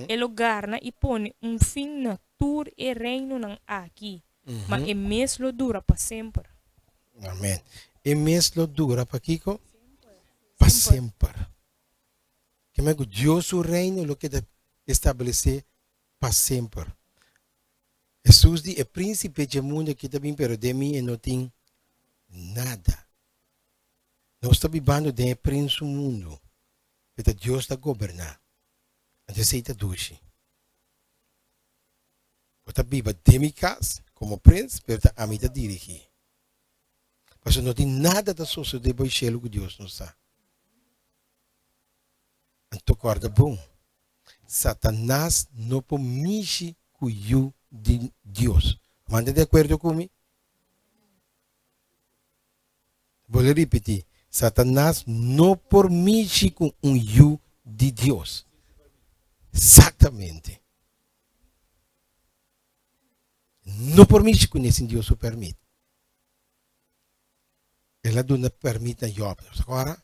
Ele garna e põe fim na tur e reino não aqui. Mas o mês lo dura para sempre. Amém. E mês lo dura para Kiko? Para sempre. Que me Deus o reino lo que estabelecer para sempre. Jesus diz, é príncipe de mundo que também pero de mim e não tem nada. Nós estamos vivendo de príncipe do mundo. Porque Deus está governando. Então você está doce. Você vive de minha casa como príncipe, pero a mim está dirigir. Mas não tem nada da sociedade do céu que Deus não sabe. Então, guarda bom. Satanás não pode mexer com o de Deus. Manda de acordo comigo? Vou repetir. Satanás não permite com eu de Deus. Exatamente. Não permite com esse Deus o permite. Ela não permite a Job. Agora,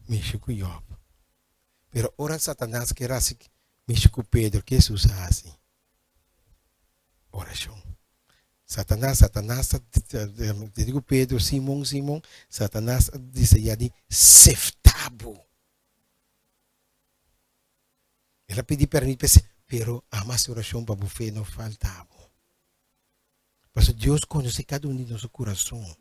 mexe com Job. Pero ora Satanás quer assim, Micho Pedro, que Jesus assim? Oração. Satanás, digo Pedro, Simão, Satanás disse de seftabo. Ela pediu permissão, pero a mais oração para você não faltava. Porque Deus conhece cada um de nosso coração.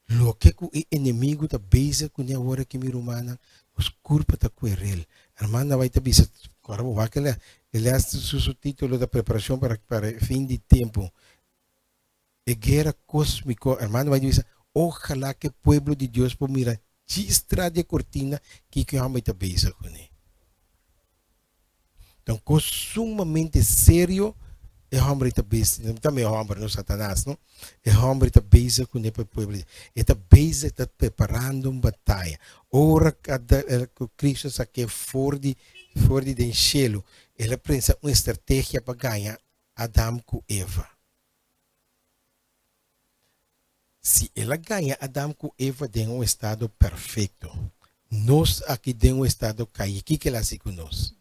Lo que o inimigo está beza com a hora que me romana, os culpa está com ele. A irmã vai estar beza. Agora vou que ele é o título da preparação para fim de tempo. E guerra cósmica, a irmã vai dizer, ojalá que o povo de Deus por mirar gistra de cortina que a irmã está beza com ele. Então, com sumamente sério, o homem está beza, também o homem não Satanás, não? O homem está beza com o povo. Está beza, está preparando uma batalha. Ora, que Cristo está aqui fora de cielo, ele pensa uma estratégia para ganhar Adão com Eva. Se ela ganha Adão com Eva em um estado perfeito, nós aqui em um estado caído, o que ela faz com nós?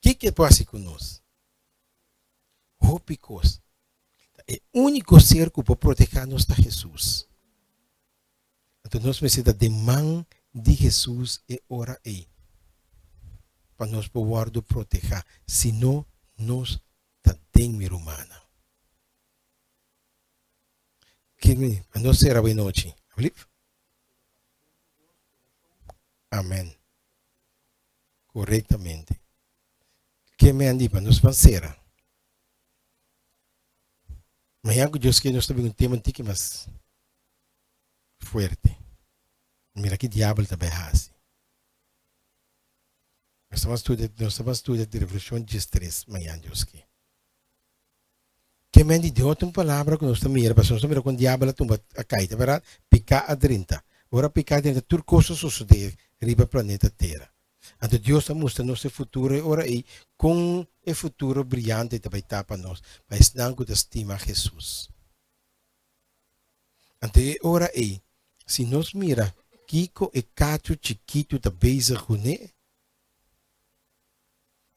O que pode fazer com nós? Rópicos. O único ser que pode proteger-nos é Jesus. Então, nós precisamos de mão de Jesus e ora aí. Para nós poder proteger. Senão, nós estamos humana. A nós será boa noite. Amém. Corretamente. Que me andi para nos vencer. Mas é que Deus que nós temos um tema antigo, mas forte. Mira que diabo também faz. Nós estamos estudando de revolução de estresse, amanhã Deus que. Que me andi de outra palavra que nós estamos mirando, mas nós estamos mirando com o diabo tumba a caída, verdade? Picar a 30. Agora picar a 30, tudo coisa suceder riba planeta Terra. Então Deus está mostrando nosso futuro ora aí com o futuro brilhante também está para nós, mas não que estima Jesus. Então ora aí, se nós mira Kiko e Cacho chiquito da beza com ele,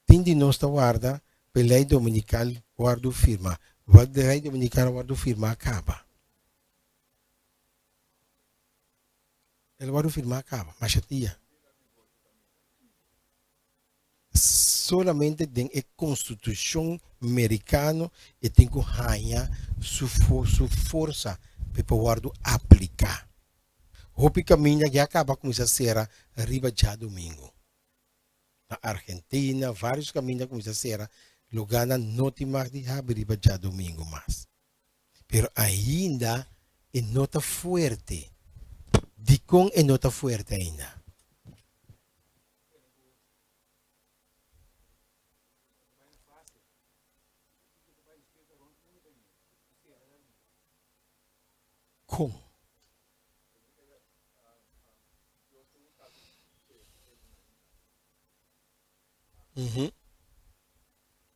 tem de nós da guarda, pela lei dominical guardo firma, a lei dominical guardo firma acaba. Ele guardo firma acaba, mas a tia. Solamente tem a Constituição americana e tem que ganhar sua força para poder aplicar. O caminho que acaba com essa serra arriba já domingo. Na Argentina, vários caminhos com essa serra, lugar não tem mais de arriba já domingo mais. Pero ainda é nota forte. De com é nota forte ainda. Com.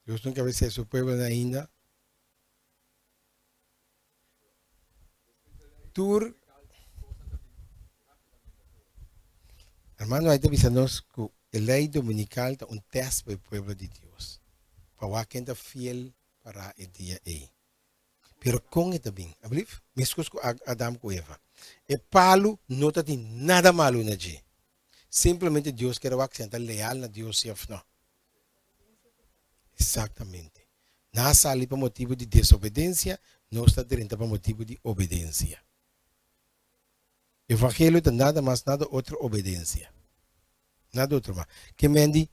Deus nunca vai ser seu povo ainda. Tur. Hermano, aí avisamos que a lei dominical é um teste para o povo de Deus. Para quem está fiel para o dia aí. Pero com ele também, abriu? Mesmo com Adão com Eva. E Paulo não tem nada malo na gente. Simplesmente Deus quer que leal na Deus e não. Exatamente. Não está ali para motivo de desobediência, não está dentro para motivo de obediência. Evangelho é nada mais, nada outra obediência. Nada outro mais. Que mendi,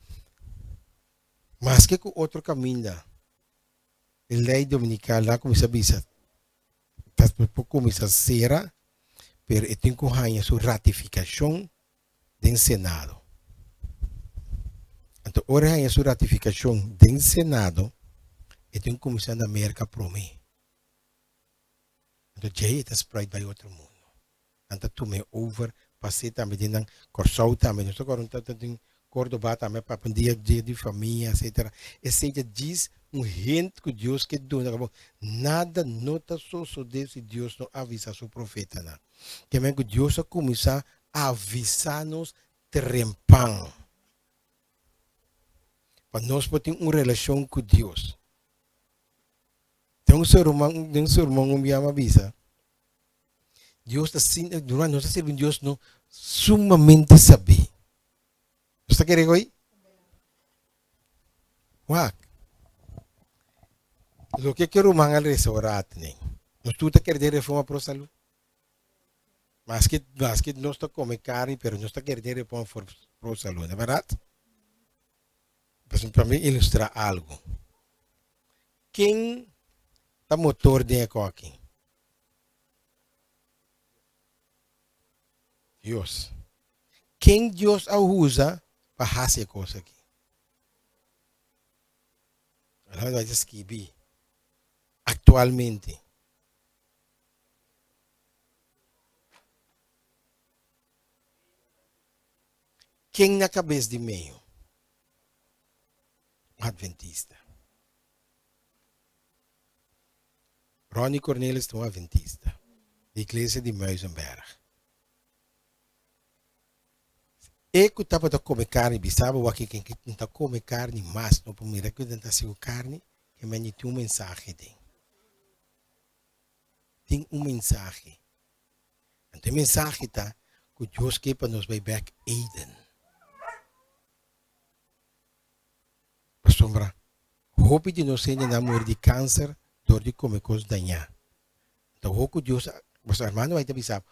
mas que com outro caminho, a lei dominical lá começa a visar, começa a ser, pero tem que ganhar sua ratificação do Senado. Então, ora ganhar sua ratificação do Senado, e tem que começar na América para mim. Então, já está spread para outro mundo. Então, tu me over, passei também de Corsol também, não estou agora em Córdoba também, para um dia de família, etc. E seja, diz gente que Deus que dona, nada nota só desse Deus não avisa seu profeta, não. Que Deus a começar avisar-nos trempang. Para nós termos uma relação com Deus. Tem um sermão que me avisa. Deus está sendo, durante nós servindo Deus não sumamente saber. Você está querendo aí? Uau! O que quero mangar restaurante nem. Nós tu está querendo reforma para a saúde. Mas que nós está comendo carne, mas nós está querendo reforma para a saúde, não é verdade? Para mim ilustrar algo. Quem está motor de aqui? Deus. Quem Deus usa para fazer coisa aqui? Ela vai escrever. Atualmente. Quem na cabeça de meio? Adventista. Ronnie Cornelis é um adventista. Da igreja de Meusenberg. Eu estava a comer carne, bisava o aqui quem está a comer carne, mas não para me recordar se o carne, que me tem um mensagem dentro. Tem um mensagem. E o mensagem está que Deus quer para nós beber Eden. Sombra, hope de nós ainda não morrer de câncer, dor de comer coisas danhar. Então, o Deus, você irmão vai te avisar,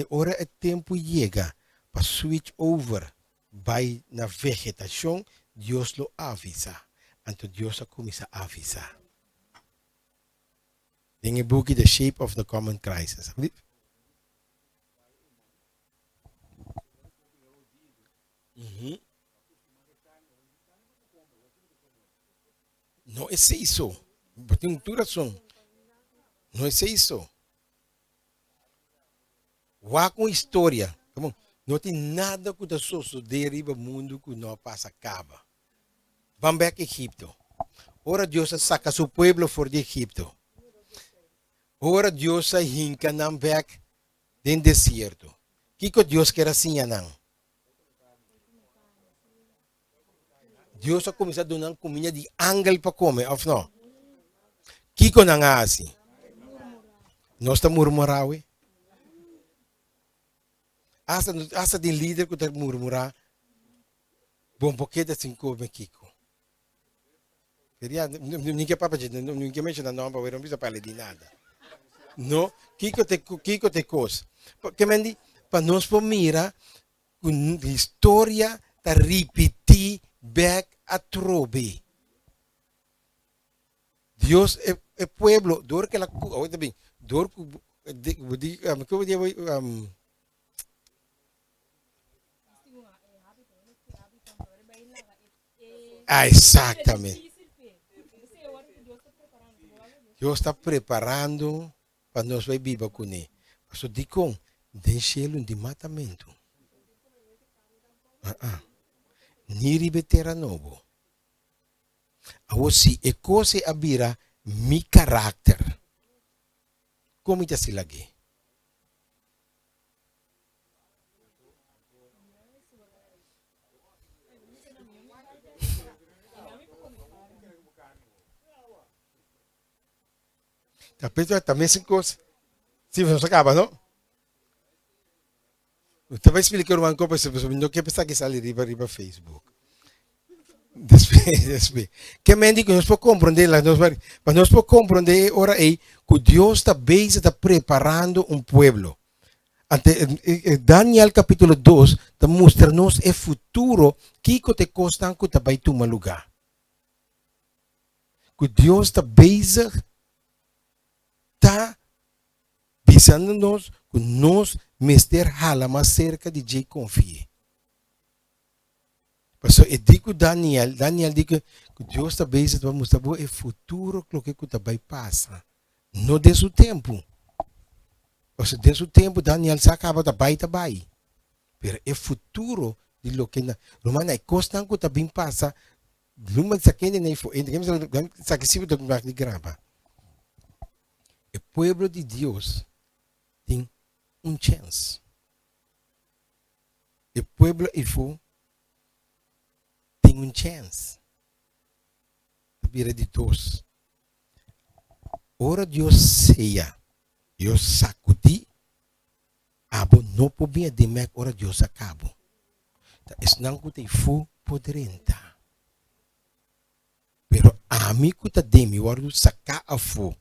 hora é tempo chega para switch over, vai na vegetação, Deus lo avisa. Então, Deus começa a avisar. Tem o book The Shape of the Common Crisis. Não é isso. Tem razão. Não é isso. Vá com história. Não tem nada que da suceder no mundo que não passa acaba. Vamos para Egipto. Ora Deus saca seu povo fora de Egipto. Ora Deus hinca nam back do deserto. Que Deus quer assim não? Deus ha começado a dar comida de ángel para comer, ou não? Kiko na nga assim? Nós estamos murmurando. Asa de líder que está murmurar. Bom, porque assim come Kiko. Ninguém papa ninguém menciona não, para não precisa falar de nada. Não, Kiko te coisa. Porque me para nós por mira, a história está repetir back a trobe. Deus é pueblo, dor que la oita bem, dor exatamente. Deus está preparando para nós vai viver com ele. Mas eu digo, deixa-lo de matamento. Niri betera novo. Assim, é coisa a vira mi caráter. Como já se lagi? Também sem coisa. Se você acaba, não? Você vai explicar uma coisa para você, não quer pensar que sai riba Facebook. Después. Que me digo, nós podemos compreender, mas nós podemos compreender agora aí que Deus está bem, está preparando um povo. Daniel capítulo 2 está mostrando-nos o futuro que te costa que te vai tomar lugar. Que Deus está bem, está avisando-nos que nós mester hala mais cerca de Jay confie. So, eu digo Daniel diz que Deus está bem, vai mostrar o futuro que vai passar. Não de seu tempo. Porque de seu tempo, Daniel se acaba de vai. Mas o futuro de lo que Romana é constante que também passa. Numa saquene nem foi. Saquecido de grava. O povo de Deus tem chance. o pueblo Ifu tem chance. Vira de dois. Ora Deus seja, Deus sacudi, abo não podia demek ora Deus acabo. Es não que te fu podrenta. Pero a mim que te demi, ora Deus saca a fu.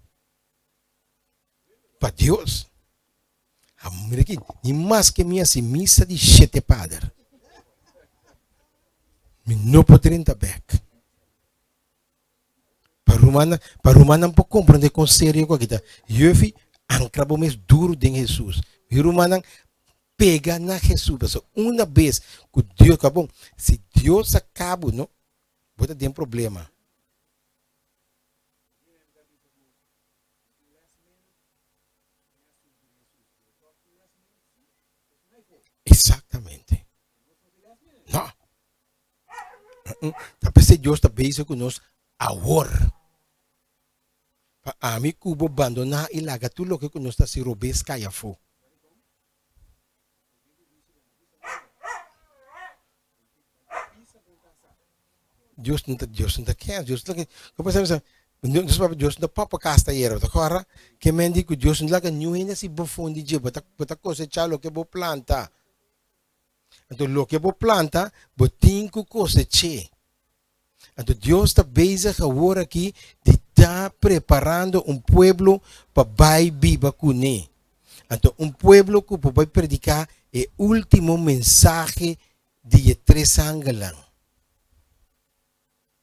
Para Deus. A mim aqui, ni mais que minha se missa de sete padre. Me não podrenta back. Para humana não compreender com sério com kita. Yefi ancrabo mais duro de Jesus. E humana pega na Jesus. Mas uma vez que Deus acabou, se Deus acaba, não, pode ter um problema. Exatamente. Não. Talvez se Deus está bem conosco agora. A mim cubo abandonar e laga tudo o que nós está se robes caia fo. Deus não quer, Deus não quer. Como você Deus não papa casta era, tá claro? Que mendi que Deus não laga nenhum ainda se bofundi de bota cosechar o que bo planta. Então o que bo planta, botin ku coseche. Então Deus está bezig agora aqui de estar preparando pueblo para vai viva com ele. Então pueblo que vai predicar o último mensagem de três ángelos.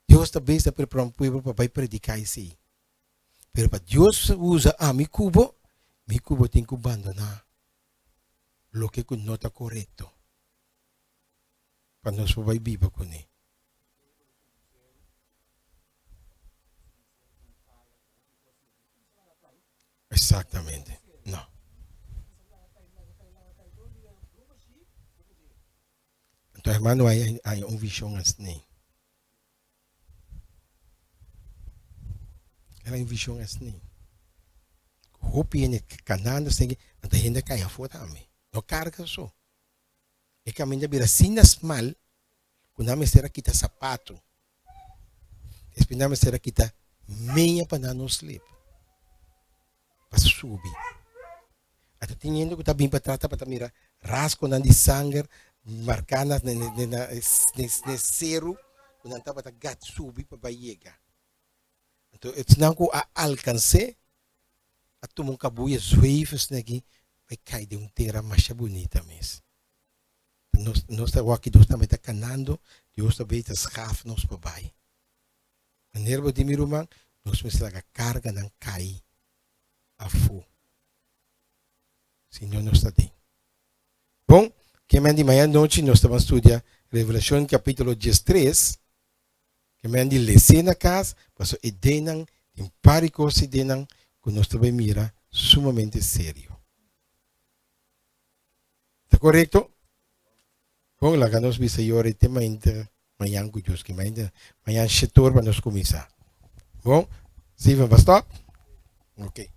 Deus está bezig de preparar pueblo para vai predicar isso. Pero para Deus usa a mi cubo tem que abandonar o que não está correto. Para nós vai viva com ele. Exatamente. Não. Então, irmão, há uma visão assim. Ela é uma visão assim. Hopi é canando, assim, até ainda cai a foto a mim. Não carga só. É que a minha vira sinas mal, quando a minha será quita sapato. Espina minha será quita meia para não sleep. Para subir. Até tinha que estar bem para trás para mirar rasgo de sangue, marcadas nesse zero, quando estava a gato subir para chegar. Então, não que alcancei, a tomar cabuia zuivos aqui, vai cair de terra mais bonita mesmo. Nós estamos aqui, Deus também está canando, Deus também está escravo nos papai. A nerva de meu irmão, nós precisamos carga não cair. A fu. Senhor nos está dando. Bom, que de manhã noite nós estamos estudando Revelação capítulo 13. Que de ler na casa, mas e denang em paricos e denang que nós também mira sumamente sério. Está correto? Bom, lá que nós visa agora o tema ainda manhã com Deus, que manhã setor para nós começar. Bom, sim, vamos stop? Ok.